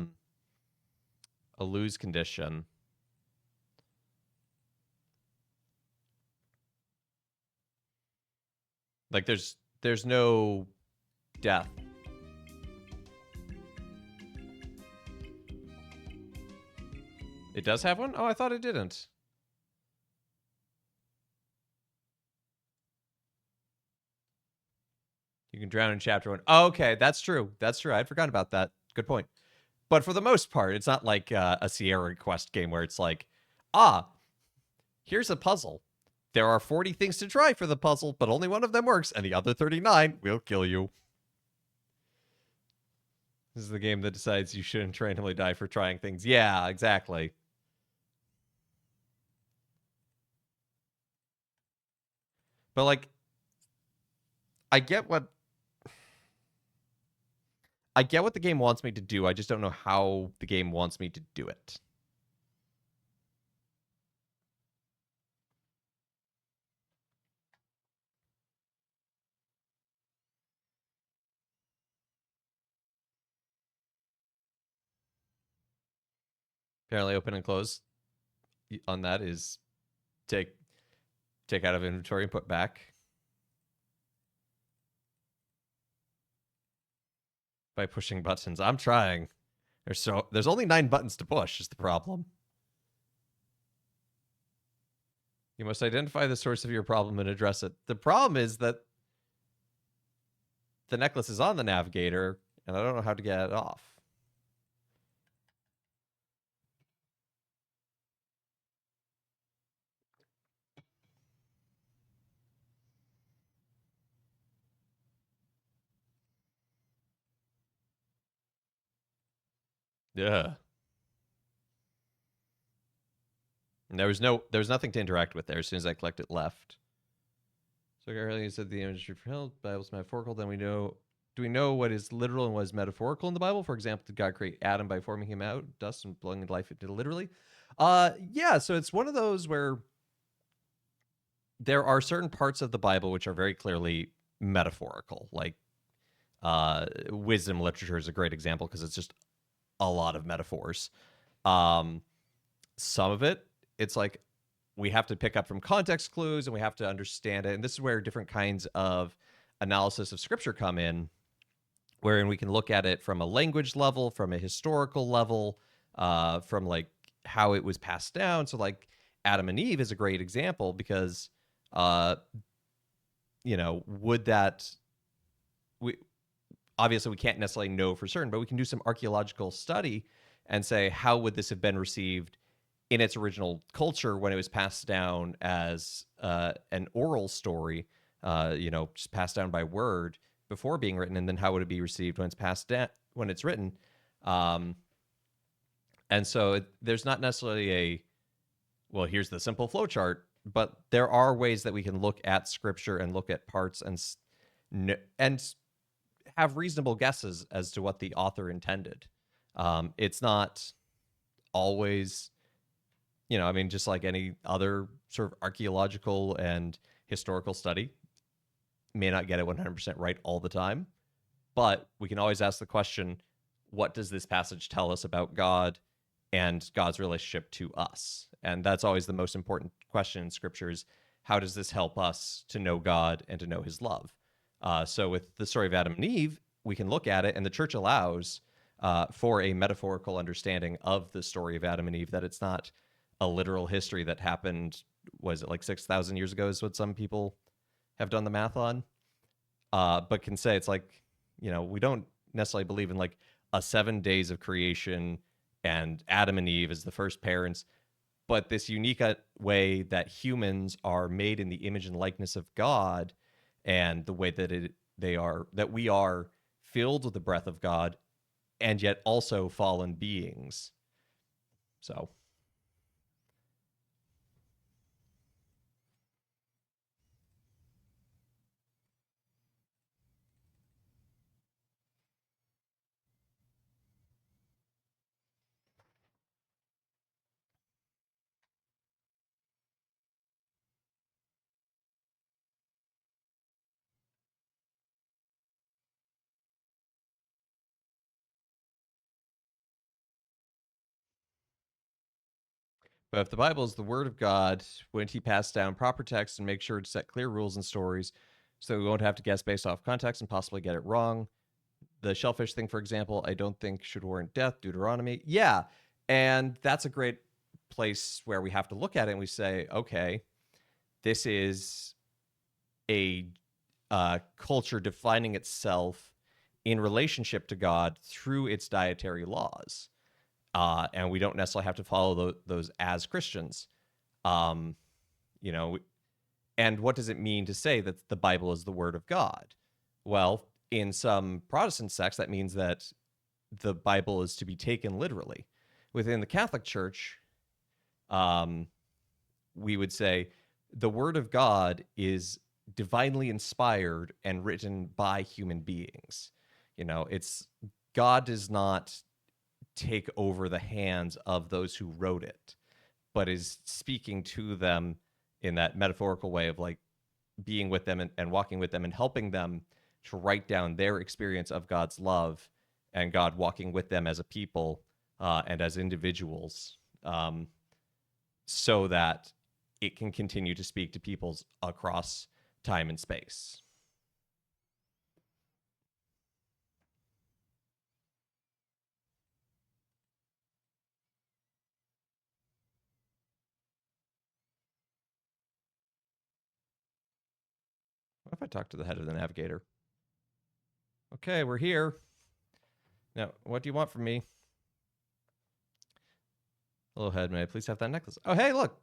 Speaker 1: lose condition. Like there's no death. It does have one? Oh, I thought it didn't. You can drown in chapter 1. Oh, okay, that's true. That's true. I'd forgotten about that. Good point. But for the most part, it's not like a Sierra Quest game where it's like, here's a puzzle. There are 40 things to try for the puzzle, but only one of them works, and the other 39 will kill you. This is the game that decides you shouldn't randomly die for trying things. Yeah, exactly. But, like, I get what... I get what the game wants me to do. I just don't know how the game wants me to do it. Apparently, open and close on that is take out of inventory and put back by pushing buttons. I'm trying. There's only 9 buttons to push is the problem. You must identify the source of your problem and address it. The problem is that the necklace is on the navigator, and I don't know how to get it off. Yeah. And there was nothing to interact with there as soon as I clicked it left. So earlier you said the image repelled, Bible's metaphorical, then do we know what is literal and what is metaphorical in the Bible? For example, did God create Adam by forming him out, dust, and blowing life into literally? Yeah, so it's one of those where there are certain parts of the Bible which are very clearly metaphorical. Like wisdom literature is a great example because it's just a lot of metaphors. Some of it, it's like we have to pick up from context clues and we have to understand it. And this is where different kinds of analysis of scripture come in, wherein we can look at it from a language level, from a historical level, from like how it was passed down. So like Adam and Eve is a great example because, would that we obviously we can't necessarily know for certain, but we can do some archaeological study and say how would this have been received in its original culture when it was passed down as an oral story, just passed down by word before being written, and then how would it be received when it's passed down when it's written? And so there's not necessarily here's the simple flow chart, but there are ways that we can look at scripture and look at parts and have reasonable guesses as to what the author intended. It's not always, just like any other sort of archaeological and historical study, may not get it 100% right all the time, but we can always ask the question, what does this passage tell us about God and God's relationship to us? And that's always the most important question in scriptures. How does this help us to know God and to know his love? So with the story of Adam and Eve, we can look at it, and the church allows for a metaphorical understanding of the story of Adam and Eve, that it's not a literal history that happened, was it like 6,000 years ago is what some people have done the math on, but can say it's like, we don't necessarily believe in like a 7 days of creation and Adam and Eve as the first parents, but this unique way that humans are made in the image and likeness of God, and the way that that we are filled with the breath of God and yet also fallen beings. So but if the Bible is the word of God, wouldn't he pass down proper text and make sure to set clear rules and stories so we won't have to guess based off context and possibly get it wrong? The shellfish thing, for example, I don't think should warrant death, Deuteronomy. Yeah. And that's a great place where we have to look at it and we say, okay, this is a culture defining itself in relationship to God through its dietary laws. And we don't necessarily have to follow those as Christians. Um, you know, and what does it mean to say that the Bible is the Word of God? Well, in some Protestant sects, that means that the Bible is to be taken literally. Within the Catholic Church, we would say the Word of God is divinely inspired and written by human beings. It's God does not take over the hands of those who wrote it, but is speaking to them in that metaphorical way of like being with them and walking with them and helping them to write down their experience of God's love and God walking with them as a people and as individuals, so that it can continue to speak to peoples across time and space. What if I talk to the head of the navigator? Okay, we're here. Now, what do you want from me? Hello, head. May I please have that necklace? Oh, hey, look.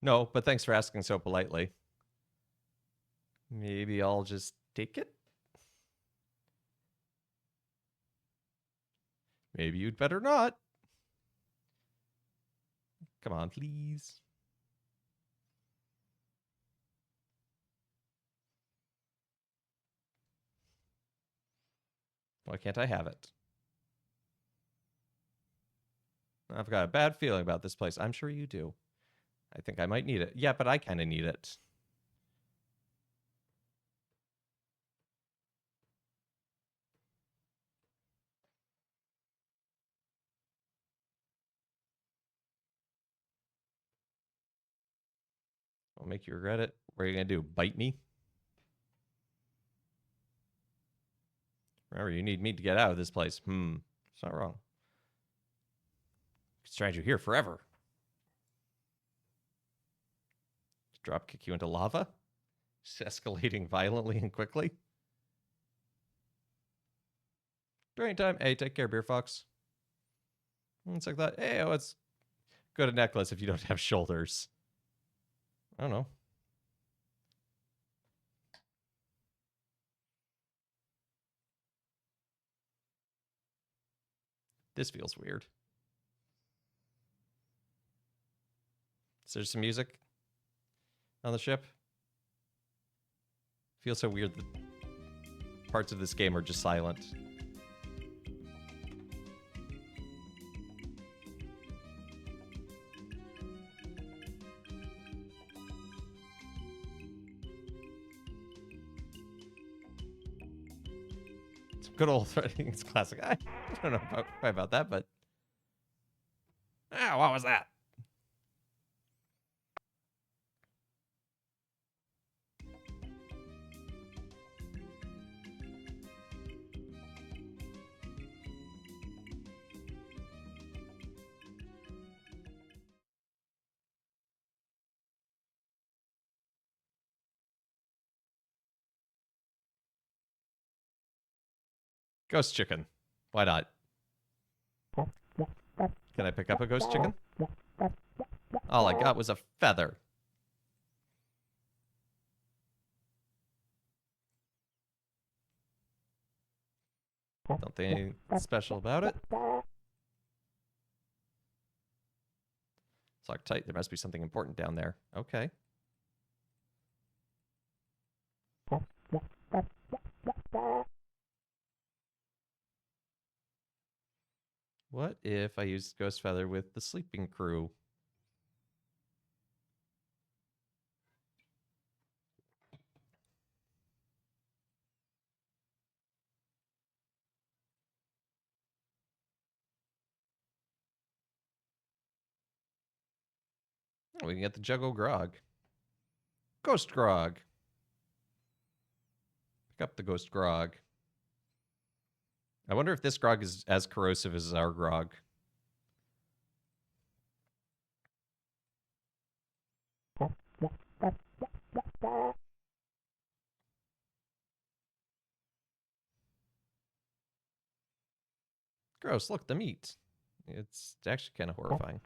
Speaker 1: No, but thanks for asking so politely. Maybe I'll just take it? Maybe you'd better not. Come on, please. Why can't I have it? I've got a bad feeling about this place. I'm sure you do. I think I might need it. Yeah, but I kind of need it. I'll make you regret it. What are you going to do? Bite me? Remember, you need me to get out of this place. It's not wrong. It's drag you here forever. Drop kick you into lava? Just escalating violently and quickly. Drain time. Hey, take care, Beer Fox. It's like that. Hey, it's good at necklace if you don't have shoulders. I don't know. This feels weird. Is there some music on the ship? Feels so weird that parts of this game are just silent. Some good old threading. It's classic. I don't know about that, but what was that? Ghost chicken. Why not? Can I pick up a ghost chicken? All I got was a feather. Don't think anything special about it. It's locked tight. There must be something important down there. Okay. What if I used Ghost Feather with the sleeping crew? Oh, we can get the Juggle Grog. Ghost Grog. Pick up the Ghost Grog. I wonder if this grog is as corrosive as our grog. Gross, look, the meat. It's actually kind of horrifying.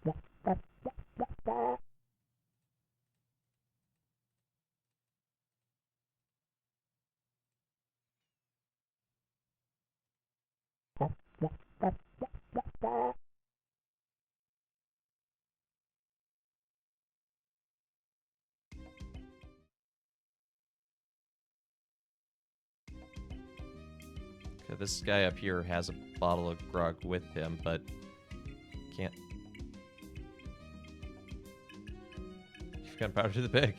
Speaker 1: Okay, this guy up here has a bottle of grog with him, but can't. Gunpowder to the pig.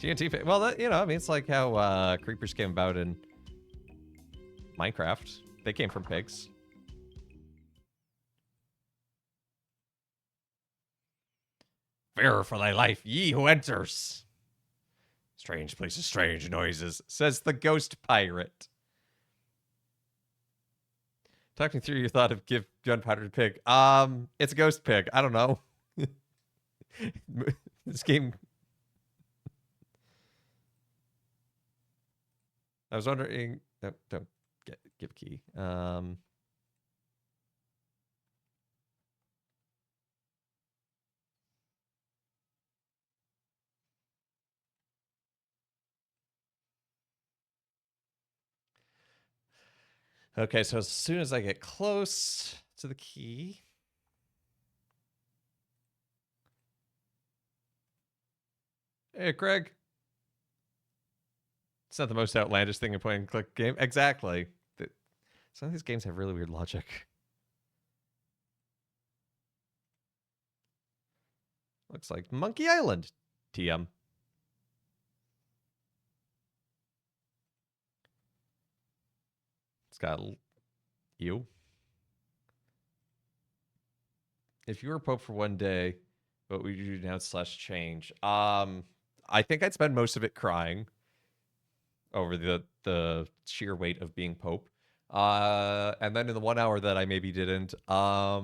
Speaker 1: TNT pig. Well, that, you know, I mean, it's like how creepers came about in Minecraft. They came from pigs. Fear for thy life, ye who enters. Strange places, strange noises, says the ghost pirate. Talk me through your thought of give gunpowder to pig. It's a ghost pig. I don't know. This game. I was wondering. No, don't give key. Okay, so as soon as I get close to the key. Hey, Craig. It's not the most outlandish thing in point and click game. Exactly. Some of these games have really weird logic. Looks like Monkey Island. TM. It's got you. If you were Pope for one day, what would you do now / change? I think I'd spend most of it crying over the sheer weight of being Pope. And then in the 1 hour that I maybe didn't, I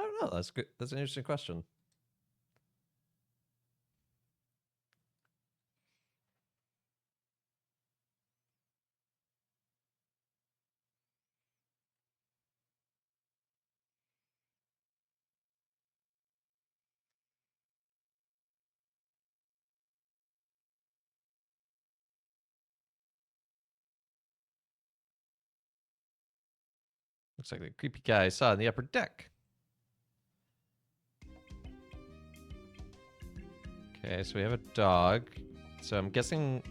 Speaker 1: don't know. That's good. That's an interesting question. Looks like the creepy guy I saw in the upper deck. Okay, so we have a dog. So I'm guessing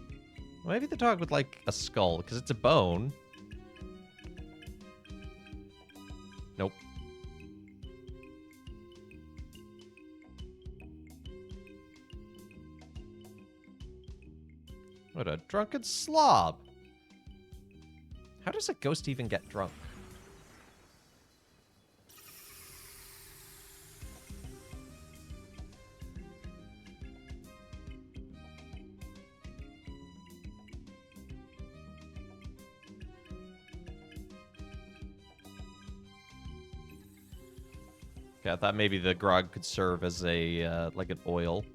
Speaker 1: maybe the dog would like a skull because it's a bone. Nope. What a drunken slob. How does a ghost even get drunk? Okay, I thought maybe the grog could serve as a, like an oil.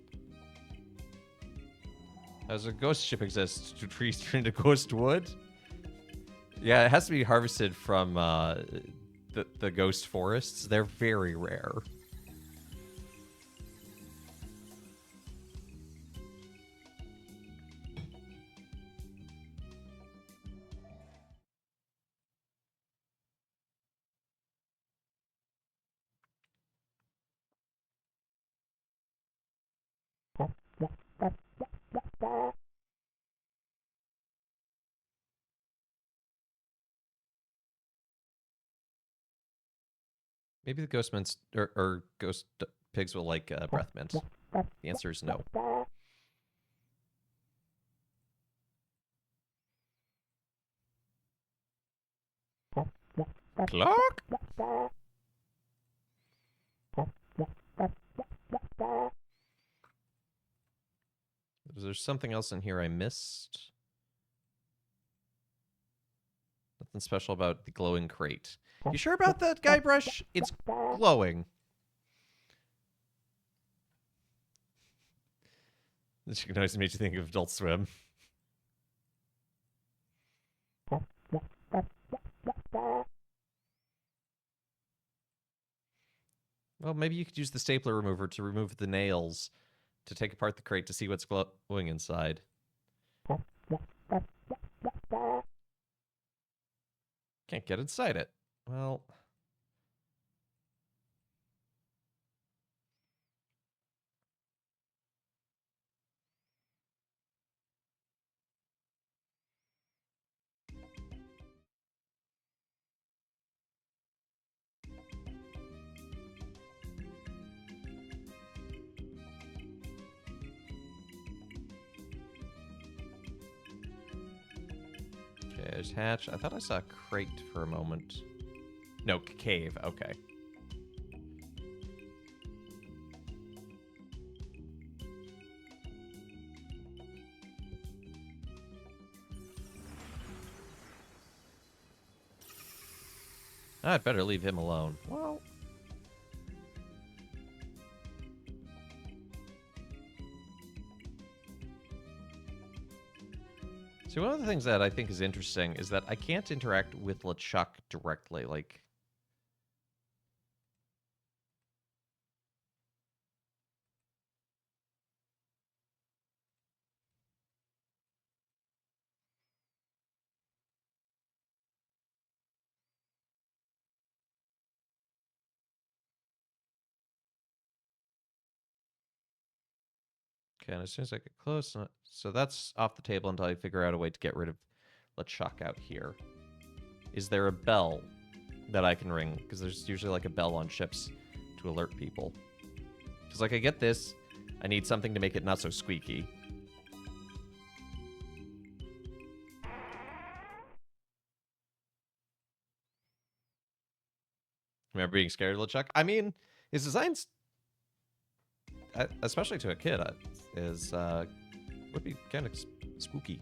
Speaker 1: Does a ghost ship exist? Do trees turn into ghost wood? Yeah, it has to be harvested from the ghost forests. They're very rare. Maybe the ghost mints or ghost pigs will like breath mint. The answer is no. Clock? Is there something else in here I missed? Nothing special about the glowing crate. You sure about that, Guybrush? It's glowing. This chicken noise made you think of Adult Swim. Well, maybe you could use the stapler remover to remove the nails to take apart the crate to see what's glowing inside. Can't get inside it. Well, Okay, there's hatch. I thought I saw a crate for a moment. No, cave. Okay. I'd better leave him alone. Well. See, one of the things that I think is interesting is that I can't interact with LeChuck directly. Like, okay, and as soon as I get close, so that's off the table until I figure out a way to get rid of LeChuck out here. Is there a bell that I can ring? Because there's usually like a bell on ships to alert people. Because like I get this, I need something to make it not so squeaky. Remember being scared of LeChuck? I mean, his design's, especially to a kid, would be kind of spooky.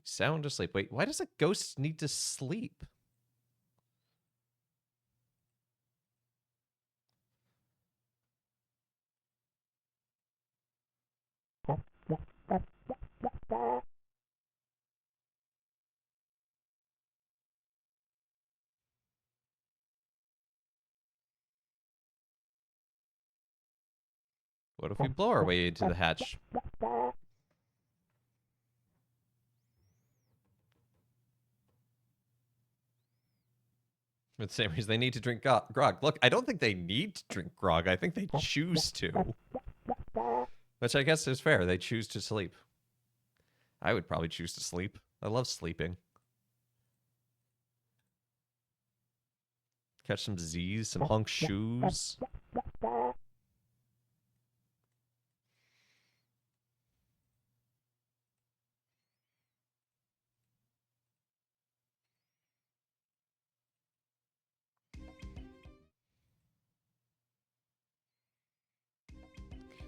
Speaker 1: Sound asleep. Wait, why does a ghost need to sleep? What if we blow our way into the hatch? For the same reason they need to drink grog. Look, I don't think they need to drink grog. I think they choose to. Which I guess is fair. They choose to sleep. I would probably choose to sleep. I love sleeping. Catch some Z's, some hunk shoes.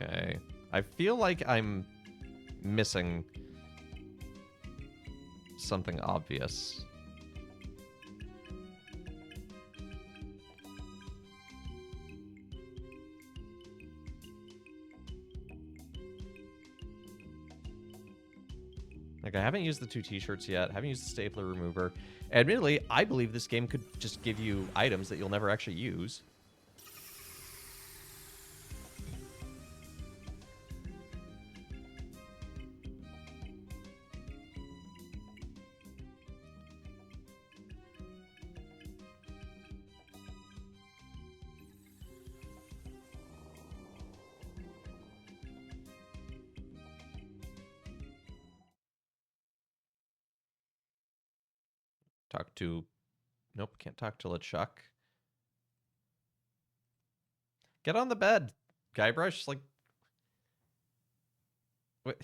Speaker 1: Okay. I feel like I'm missing something obvious. Like, I haven't used the 2 t-shirts yet. Haven't used the stapler remover. Admittedly, I believe this game could just give you items that you'll never actually use. Talk to... Nope, can't talk to LeChuck. Get on the bed, Guybrush. Like... What?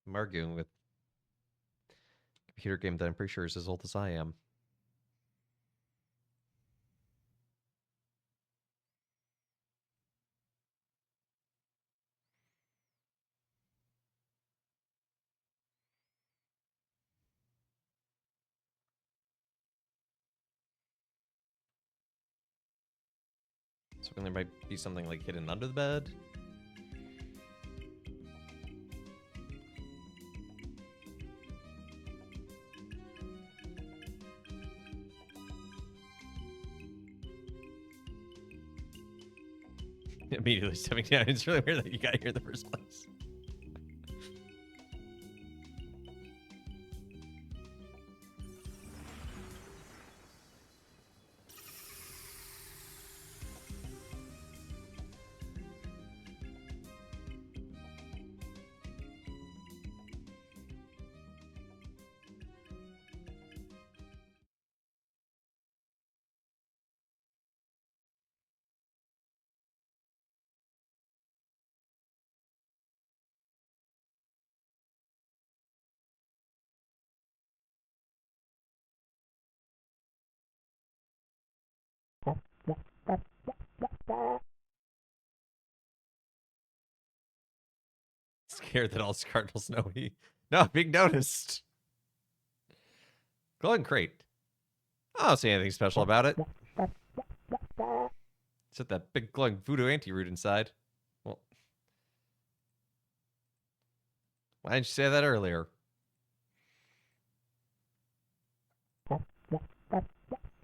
Speaker 1: I'm arguing with a computer game that I'm pretty sure is as old as I am. So there might be something like hidden under the bed. Immediately stepping down. It's really weird that you got here in the first place. care that all his cardinals know he... No, being noticed. Glowing crate. I don't see anything special about it. Except that big glowing voodoo anti-root inside. Well, why didn't you say that earlier?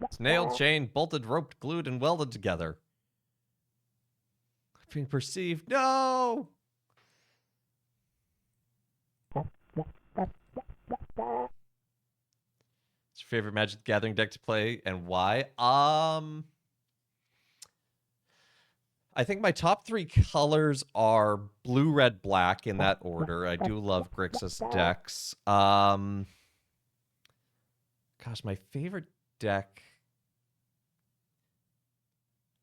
Speaker 1: It's nailed, chained, bolted, roped, glued, and welded together. Being perceived. No! What's your favorite Magic the Gathering deck to play and why? I think my top 3 colors are blue, red, black in that order. I do love Grixis decks. Gosh, my favorite deck.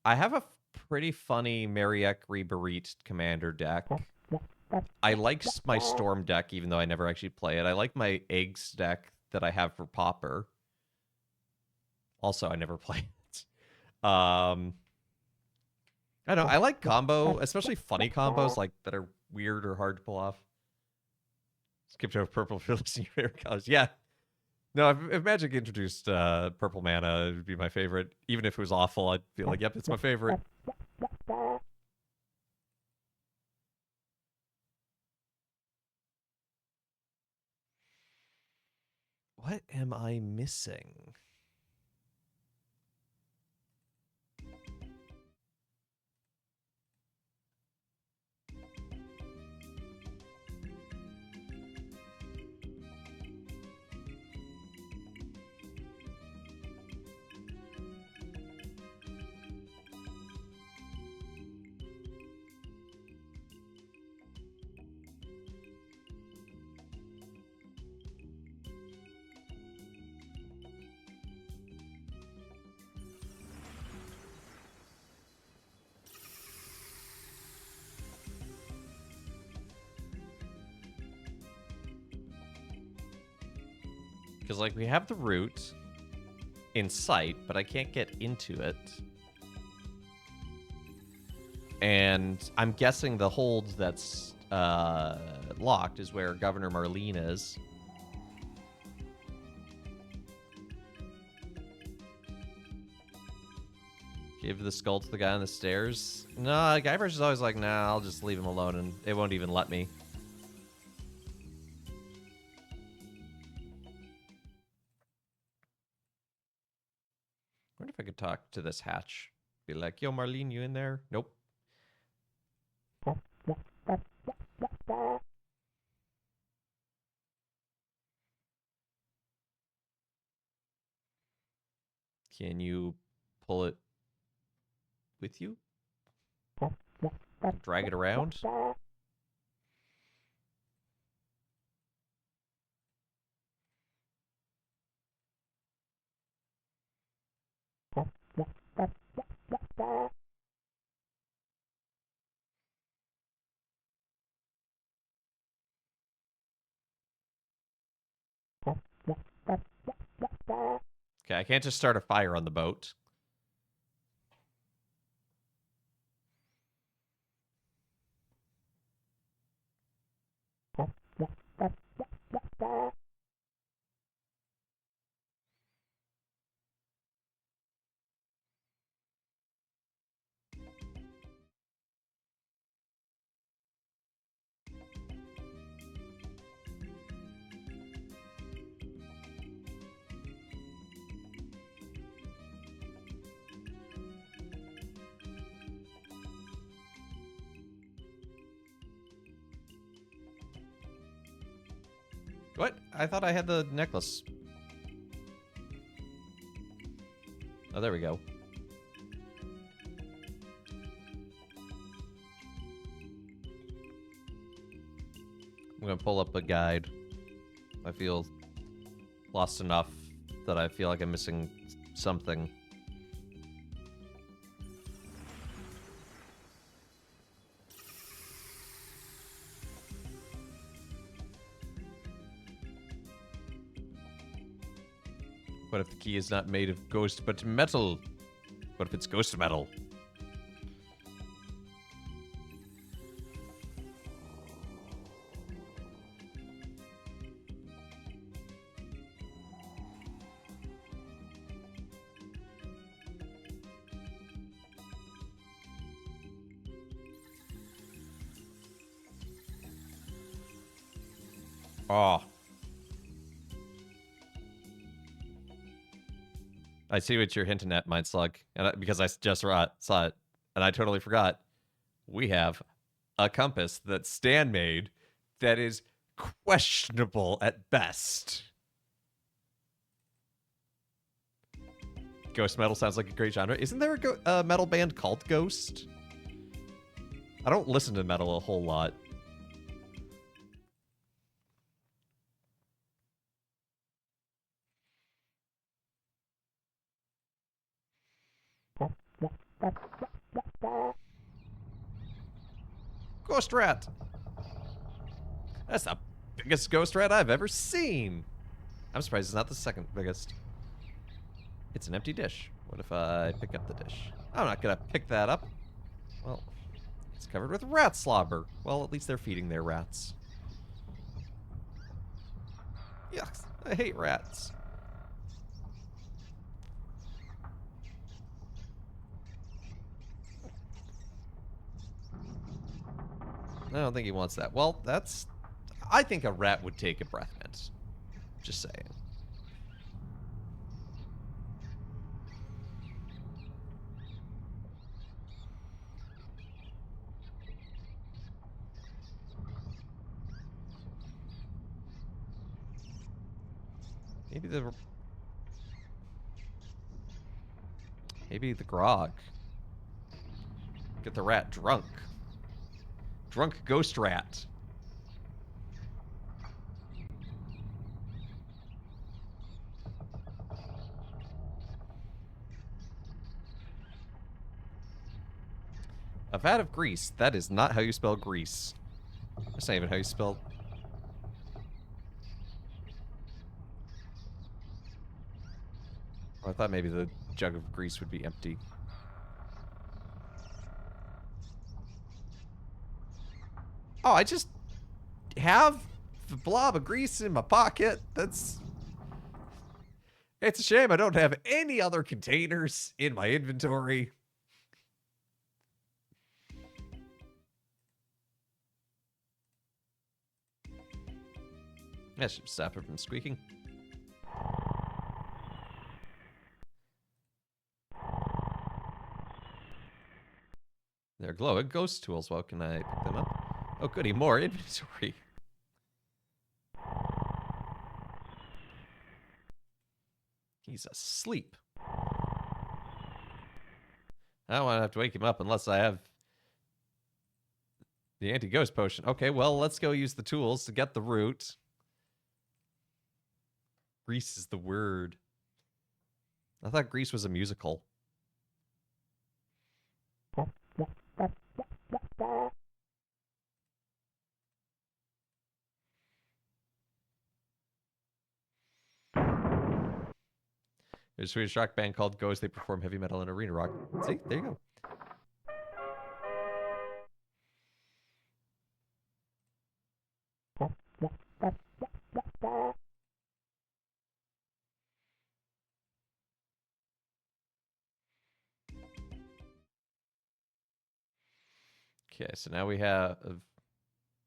Speaker 1: I have a pretty funny Mariek Rebereat Commander deck. I like my Storm deck, even though I never actually play it. I like my Eggs deck that I have for Pauper. Also, I never play it. I don't know. I like combo, especially funny combos like that are weird or hard to pull off. Skipped over purple for listening to your favorite colors. Yeah. No, if Magic introduced purple mana, it would be my favorite. Even if it was awful, I'd feel like, yep, it's my favorite. What am I missing? Because, like, we have the route in sight, but I can't get into it. And I'm guessing the hold that's locked is where Governor Marlene is. Give the skull to the guy on the stairs. No, Guybrush is always like, nah, I'll just leave him alone, and it won't even let me. I wonder if I could talk to this hatch. Be like, yo, Marlene, you in there? Nope. Can you pull it with you? Drag it around? Okay, I can't just start a fire on the boat. What? I thought I had the necklace. Oh, there we go. I'm gonna pull up a guide. I feel lost enough that I feel like I'm missing something. What if the key is not made of ghost but metal? What if it's ghost metal? Oh. I see what you're hinting at, Mind Slug, because I just saw it, and I totally forgot. We have a compass that Stan made that is questionable at best. Ghost metal sounds like a great genre. Isn't there a metal band called Ghost? I don't listen to metal a whole lot. Ghost rat. That's the biggest ghost rat I've ever seen. I'm surprised it's not the second biggest. It's an empty dish. What if I pick up the dish? I'm not gonna pick that up. Well, it's covered with rat slobber. Well, at least they're feeding their rats. Yuck, I hate rats. I don't think he wants that. Well, that's... I think a rat would take a breath mint. Just saying. Maybe the grog. Get the rat drunk. Drunk ghost rat. A vat of grease. That is not how you spell grease. That's not even how you spell... Oh, I thought maybe the jug of grease would be empty. Oh, I just have the blob of grease in my pocket. That's... It's a shame I don't have any other containers in my inventory. That should stop it from squeaking. They're glowing ghost tools. Well, can I pick them up? Oh, goody, more inventory. He's asleep. I don't want to have to wake him up unless I have the anti-ghost potion. Okay, well, let's go use the tools to get the root. Grease is the word. I thought Grease was a musical. There's a Swedish rock band called Ghost. They perform heavy metal and arena rock. See? There you go. Okay, so now we have...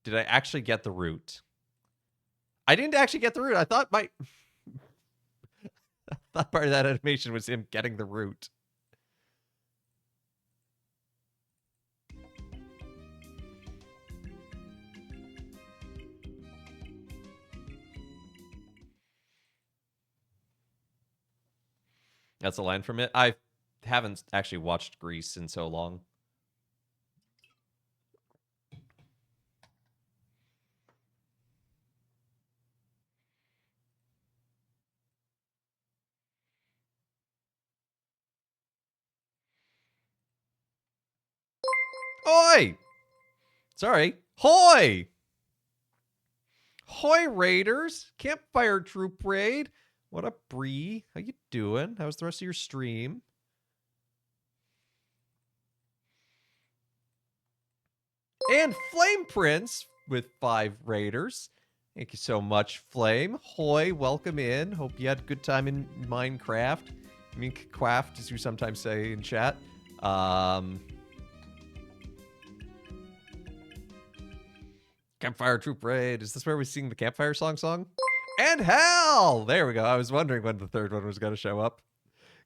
Speaker 1: Did I actually get the root? I didn't actually get the root. I thought my... I thought part of that animation was him getting the root. That's a line from it. I haven't actually watched Grease in so long. Oi! Sorry. Hoy! Hoy, Raiders! Campfire Troop Raid! What up, Bree? How you doing? How's the rest of your stream? And Flame Prince with 5 Raiders. Thank you so much, Flame. Hoy, welcome in. Hope you had a good time in Minecraft. I mean, Quaft, as you sometimes say in chat. Campfire Troop Raid. Is this where we sing the campfire song? And Hal! There we go. I was wondering when the third one was going to show up.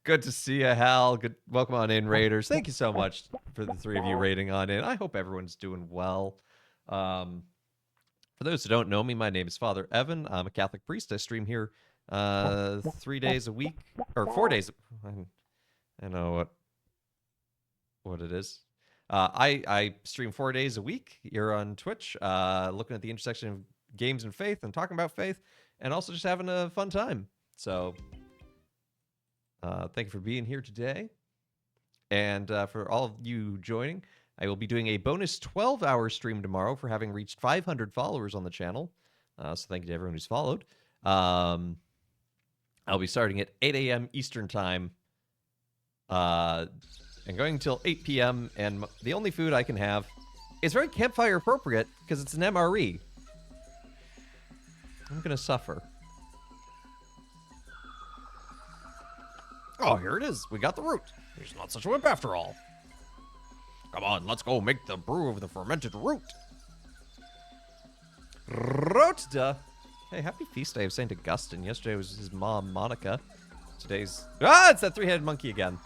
Speaker 1: Good to see you, Hal. Good. Welcome on in, Raiders. Thank you so much for the three of you raiding on in. I hope everyone's doing well. For those who don't know me, my name is Father Evan. I'm a Catholic priest. I stream here 3 days a week, or 4 days. I know what it is. I stream 4 days a week here on Twitch, looking at the intersection of games and faith and talking about faith, and also just having a fun time. So thank you for being here today. And for all of you joining, I will be doing a bonus 12-hour stream tomorrow for having reached 500 followers on the channel. So thank you to everyone who's followed. I'll be starting at 8 a.m. Eastern Time and going until 8 p.m. And the only food I can have is very campfire appropriate because it's an MRE. I'm going to suffer. Oh, here it is. We got the root. He's not such a wimp after all. Come on, let's go make the brew of the fermented root. Rootda. Hey, happy feast day of St. Augustine. Yesterday was his mom, Monica. Today's... Ah, it's that three-headed monkey again.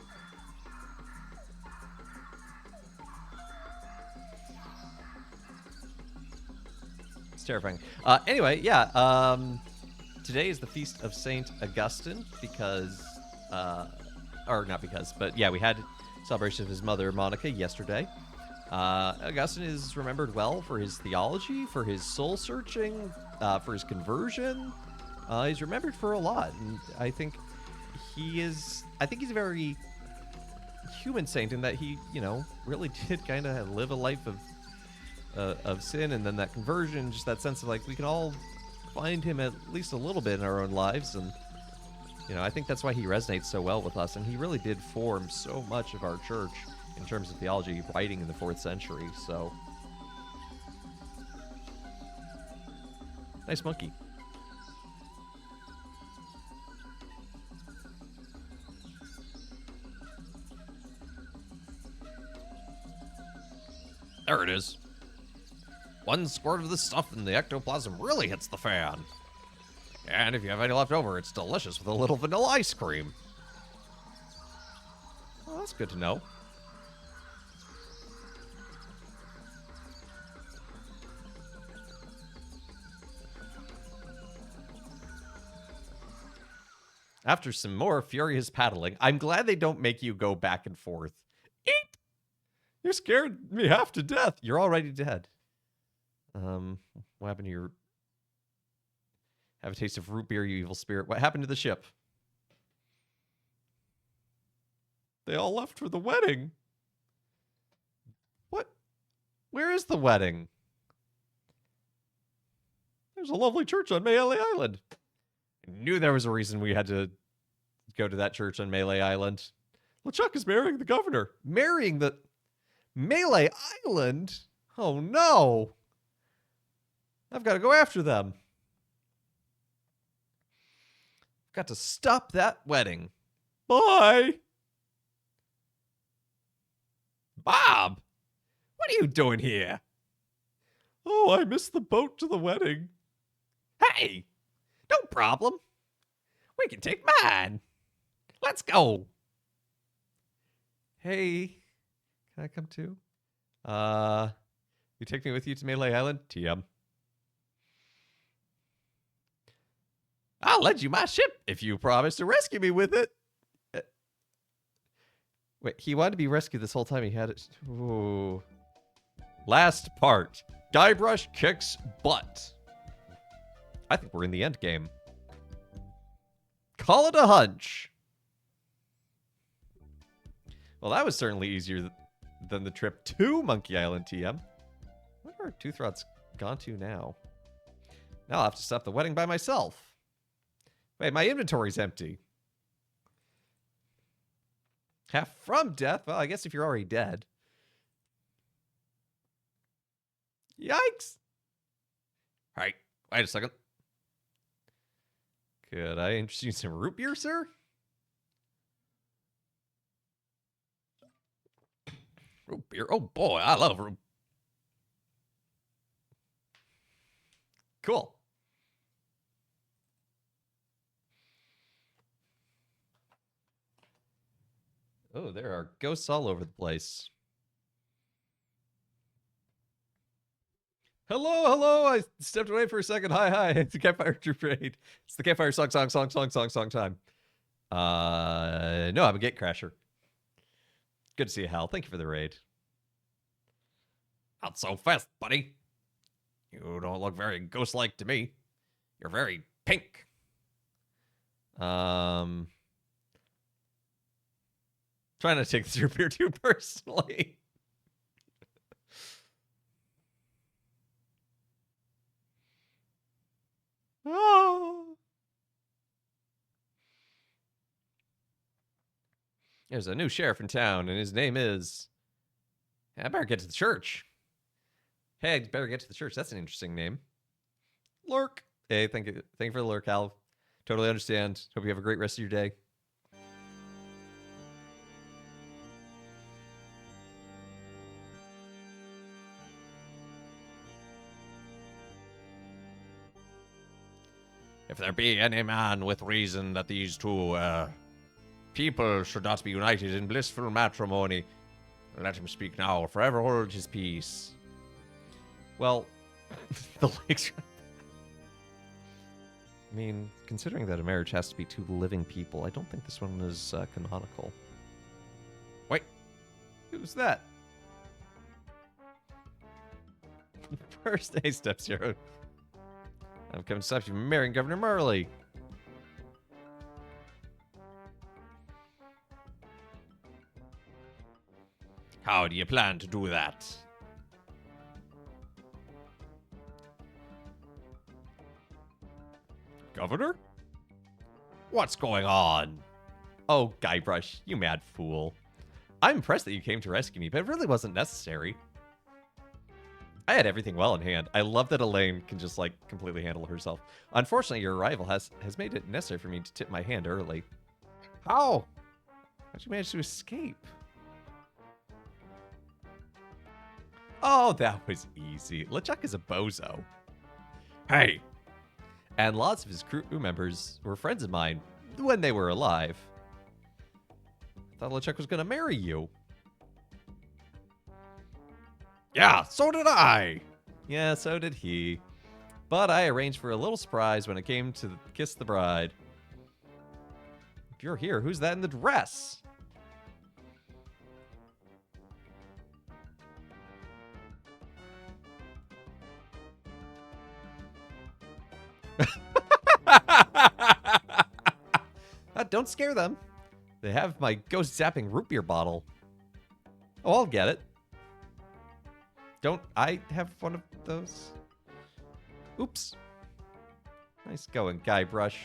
Speaker 1: It's terrifying. Anyway, yeah. Today is the feast of St. Augustine because... or not because, but yeah, we had celebration of his mother, Monica, yesterday. Augustine is remembered well for his theology, for his soul searching, for his conversion. He's remembered for a lot, and I think he's a very human saint in that he, really did kind of live a life of sin, and then that conversion, just that sense of like we can all find him at least a little bit in our own lives, and I think that's why he resonates so well with us, and he really did form so much of our church in terms of theology, writing in the 4th century, so... Nice monkey. There it is. One squirt of this stuff and the ectoplasm really hits the fan. And if you have any left over, it's delicious with a little vanilla ice cream. Well, that's good to know. After some more furious paddling, I'm glad they don't make you go back and forth. Eep! You scared me half to death. You're already dead. What happened to your... Have a taste of root beer, you evil spirit. What happened to the ship? They all left for the wedding. What? Where is the wedding? There's a lovely church on Melee Island. I knew there was a reason we had to go to that church on Melee Island. LeChuck is marrying the governor. Marrying the... Melee Island? Oh, no. I've got to go after them. Got to stop that wedding. Bye. Bob, what are you doing here? Oh, I missed the boat to the wedding. Hey, no problem. We can take mine. Let's go. Hey, can I come too? You take me with you to Melee Island? TM. I'll lend you my ship if you promise to rescue me with it. Wait, he wanted to be rescued this whole time. He had it. Ooh. Last part. Guybrush kicks butt. I think we're in the end game. Call it a hunch. Well, that was certainly easier than the trip to Monkey Island TM. Where are Toothrod's gone to now? Now I'll have to stop the wedding by myself. Wait, my inventory's empty. Half from death? Well, I guess if you're already dead. Yikes! Alright, wait a second. Could I interest you in some root beer, sir? Root beer? Oh boy, I love root. Cool. Oh, there are ghosts all over the place. Hello, hello. I stepped away for a second. Hi, hi. It's the Campfire Troop Raid. It's the Campfire song time. No, I'm a Gatecrasher. Good to see you, Hal. Thank you for the raid. Not so fast, buddy. You don't look very ghost-like to me. You're very pink. Trying to take this repair too personally. Oh. There's a new sheriff in town, and his name is... I better get to the church. Hey, I better get to the church. That's an interesting name. Lurk. Hey, thank you for the lurk, Al. Totally understand. Hope you have a great rest of your day. If there be any man with reason that these two people should not be united in blissful matrimony, let him speak now, or forever hold his peace. Well, the lakes. I mean, considering that a marriage has to be two living people, I don't think this one is canonical. Wait, who's that? First, hey, Step Zero. I'm coming to stop you from marrying Governor Marley. How do you plan to do that? Governor? What's going on? Oh, Guybrush, you mad fool. I'm impressed that you came to rescue me, but it really wasn't necessary. I had everything well in hand. I love that Elaine can just, like, completely handle herself. Unfortunately, your arrival has made it necessary for me to tip my hand early. How? How'd you manage to escape? Oh, that was easy. LeChuck is a bozo. Hey! And lots of his crew members were friends of mine when they were alive. I thought LeChuck was gonna marry you. Yeah, so did I. Yeah, so did he. But I arranged for a little surprise when it came to kiss the bride. If you're here, who's that in the dress? Don't scare them. They have my ghost zapping root beer bottle. Oh, I'll get it. Don't I have one of those? Oops. Nice going, Guybrush.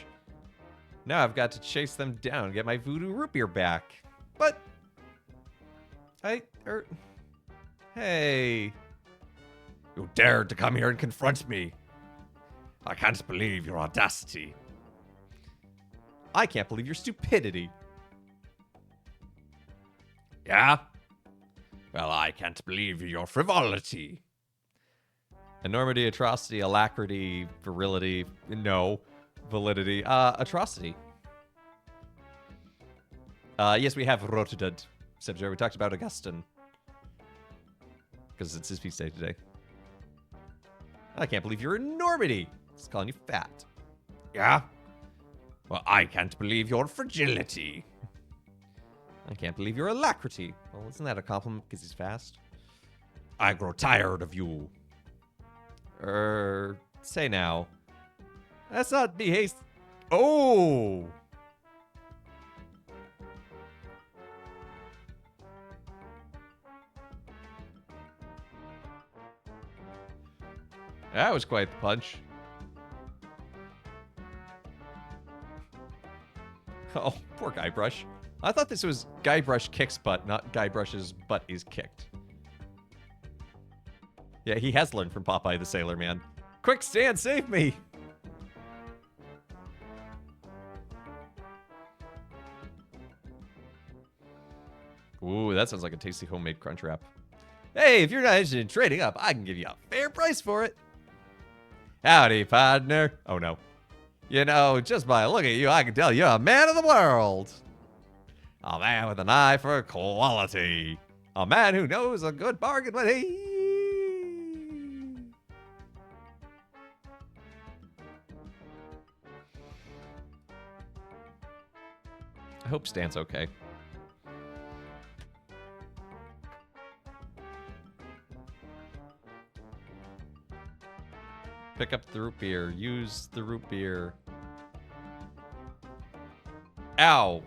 Speaker 1: Now I've got to chase them down and get my voodoo root beer back. But... Hey. You dared to come here and confront me. I can't believe your audacity. I can't believe your stupidity. Yeah? Well, I can't believe your frivolity. Enormity, atrocity, alacrity, virility, no. Validity, atrocity. Yes, we have Rotudud. We talked about Augustine. Because it's his feast day today. I can't believe your enormity. It's calling you fat. Yeah? Well, I can't believe your fragility. I can't believe your alacrity. Well, isn't that a compliment because he's fast? I grow tired of you. Say now. That's not be haste. Oh! That was quite the punch. Oh, poor Guybrush. I thought this was Guybrush kicks butt, not Guybrush's butt is kicked. Yeah, he has learned from Popeye the Sailor Man. Quick, Stan, save me! Ooh, that sounds like a tasty homemade Crunchwrap. Hey, if you're not interested in trading up, I can give you a fair price for it. Howdy, partner. Oh, no. You know, just by looking at you, I can tell you're a man of the world. A man with an eye for quality. A man who knows a good bargain when he... I hope Stan's okay. Pick up the root beer. Use the root beer. Ow!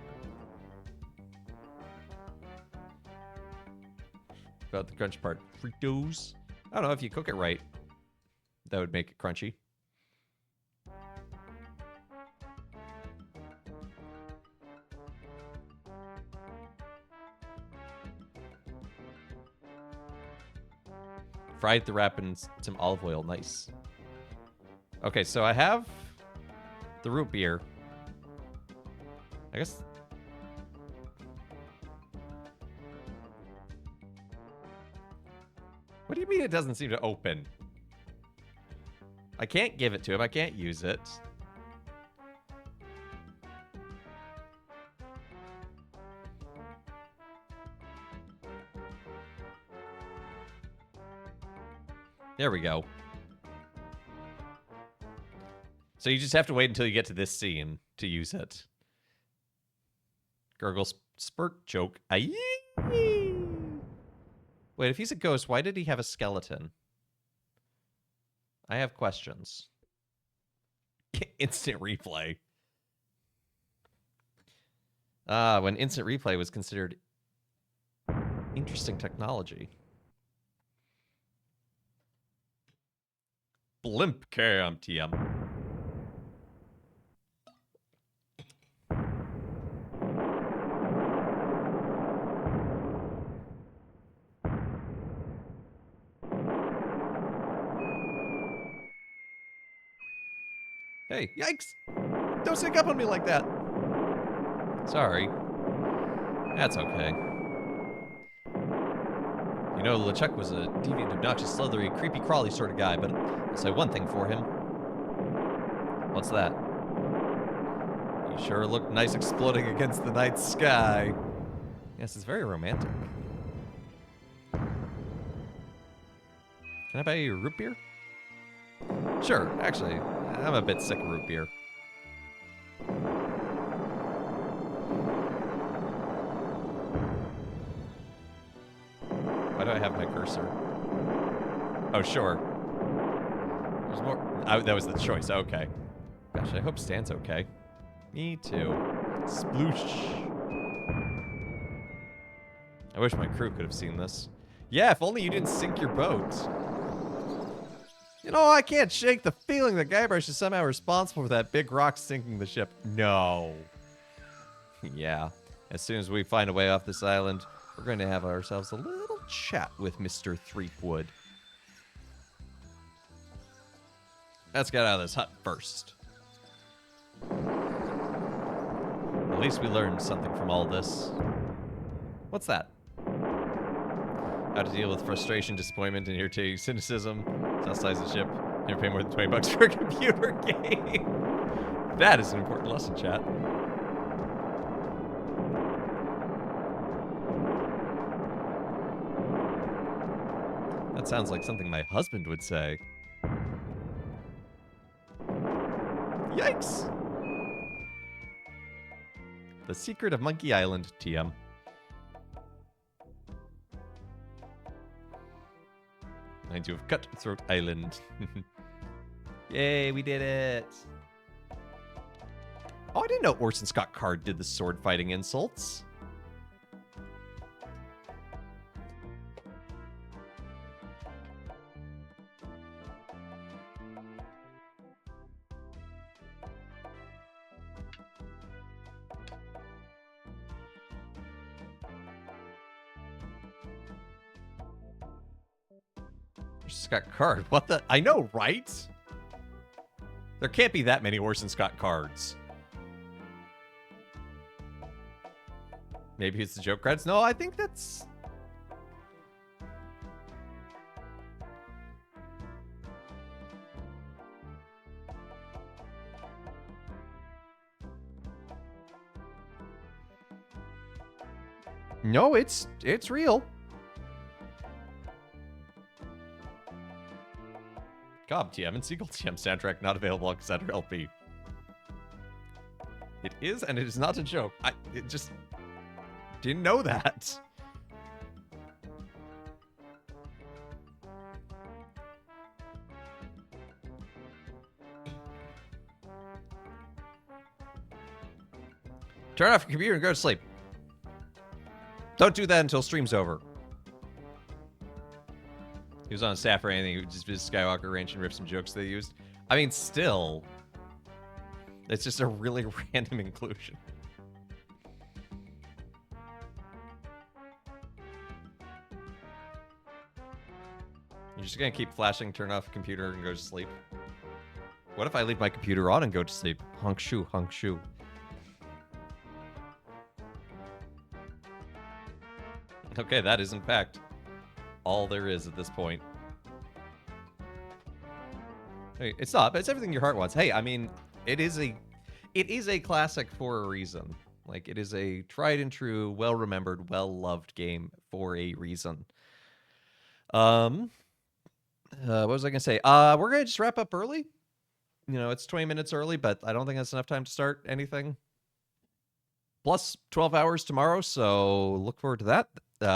Speaker 1: About the crunch part. Fritos. I don't know, if you cook it right, that would make it crunchy. Fried the wrap in some olive oil. Nice. Okay, so I have the root beer. I guess... What do you mean it doesn't seem to open? I can't give it to him. I can't use it. There we go. So you just have to wait until you get to this scene to use it. Gurgle spurt choke. Aye. Wait, if he's a ghost, why did he have a skeleton? I have questions. Instant replay. When instant replay was considered interesting technology. Blimp cam TM. Hey, yikes! Don't sneak up on me like that! Sorry. That's okay. You know, LeChuck was a deviant, obnoxious, slithery, creepy, crawly sort of guy, but I'll say one thing for him. What's that? He sure looked nice exploding against the night sky. Yes, it's very romantic. Can I buy you a root beer? Sure, actually, I'm a bit sick of root beer. Why do I have my cursor? Oh, sure. There's more. Oh, that was the choice. Okay. Gosh, I hope Stan's okay. Me too. Sploosh. I wish my crew could have seen this. Yeah, if only you didn't sink your boat. You know, I can't shake the feeling that Guybrush is somehow responsible for that big rock sinking the ship. No. Yeah. As soon as we find a way off this island, we're going to have ourselves a little chat with Mr. Threepwood. Let's get out of this hut first. At least we learned something from all this. What's that? How to deal with frustration, disappointment, and irritating cynicism. Tell size of the ship. Never pay more than $20 for a computer game. That is an important lesson, chat. That sounds like something my husband would say. Yikes! The Secret of Monkey Island, TM. Mind you of Cutthroat Island. Yay, we did it! Oh, I didn't know Orson Scott Card did the sword fighting insults. Scott Card. What the? I know, right? There can't be that many Orson Scott cards. Maybe it's the joke cards. No, I think that's... No, it's real. Cobb TM and Seagull TM soundtrack not available on cassette or LP. It is, and it is not a joke. It just didn't know that. Turn off your computer and go to sleep. Don't do that until stream's over. He was on staff or anything. He would just visit Skywalker Ranch and rip some jokes they used. I mean, still, it's just a really random inclusion. You're just gonna keep flashing, turn off computer, and go to sleep. What if I leave my computer on and go to sleep? Honk shoo, honk shoo. Okay, that is in fact all there is at this point. Hey, it's not, but it's everything your heart wants. Hey, I mean, it is a classic for a reason. Like, it is a tried and true, well-remembered, well-loved game for a reason. What was I gonna say? We're gonna just wrap up early. You know, it's 20 minutes early, but I don't think that's enough time to start anything. Plus 12 hours tomorrow, so look forward to that.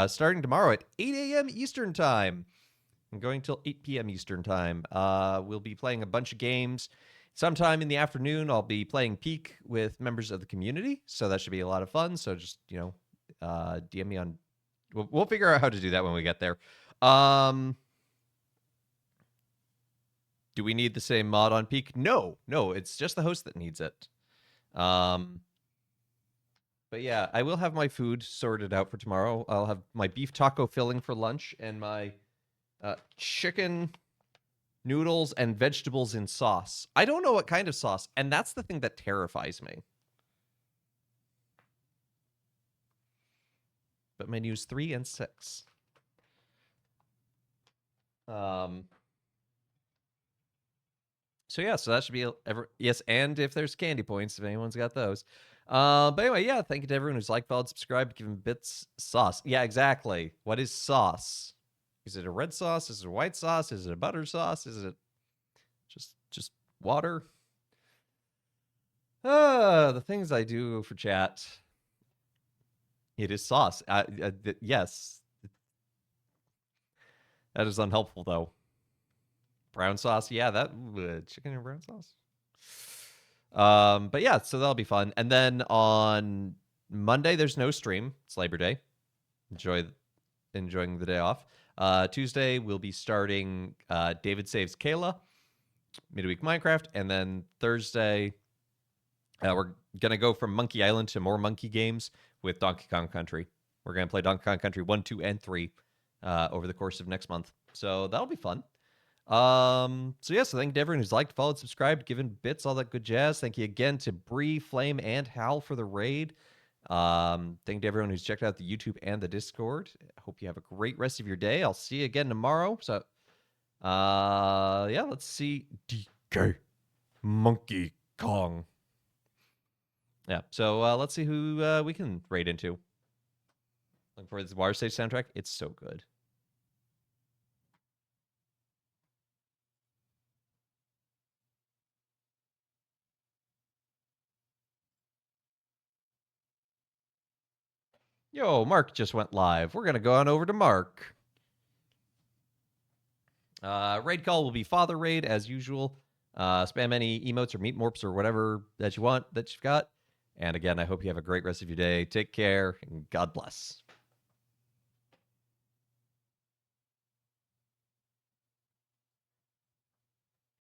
Speaker 1: Starting tomorrow at 8 a.m. Eastern Time and going till 8 p.m. Eastern Time. We'll be playing a bunch of games. Sometime in the afternoon, I'll be playing Peak with members of the community, so that should be a lot of fun. So just, you know, DM me on... We'll figure out how to do that when we get there. Do we need the same mod on Peak? No, it's just the host that needs it. But yeah, I will have my food sorted out for tomorrow. I'll have my beef taco filling for lunch and my chicken noodles and vegetables in sauce. I don't know what kind of sauce, and that's the thing that terrifies me. But menus 3 and 6. So yeah, so that should be yes, and if there's candy points, if anyone's got those. But anyway, yeah, thank you to everyone who's liked, followed, subscribed, given bits sauce. Yeah, exactly. What is sauce? Is it a red sauce? Is it a white sauce? Is it a butter sauce? Is it just water? The things I do for chat. It is sauce. Yes. That is unhelpful, though. Brown sauce, yeah, that chicken and brown sauce. But yeah, so that'll be fun. And then on Monday, there's no stream. It's Labor Day. Enjoying the day off. Tuesday, we'll be starting David Saves Kayla, Midweek Minecraft, and then Thursday, we're gonna go from Monkey Island to more monkey games with Donkey Kong Country. We're gonna play Donkey Kong Country 1, 2, and 3 over the course of next month. So that'll be fun. So yeah, so thank you to everyone who's liked, followed, subscribed, given bits, all that good jazz. Thank you again to Bree, Flame, and Hal for the raid. Thank you to everyone who's checked out the YouTube and the Discord. I hope you have a great rest of your day. I'll see you again tomorrow. So yeah, let's see. DK Monkey Kong. Yeah, so let's see who we can raid into. Looking for this Water Stage soundtrack. It's so good. Yo, Mark just went live. We're going to go on over to Mark. Raid call will be Father Raid, as usual. Spam any emotes or meat morphs or whatever that you want that you've got. And again, I hope you have a great rest of your day. Take care, and God bless.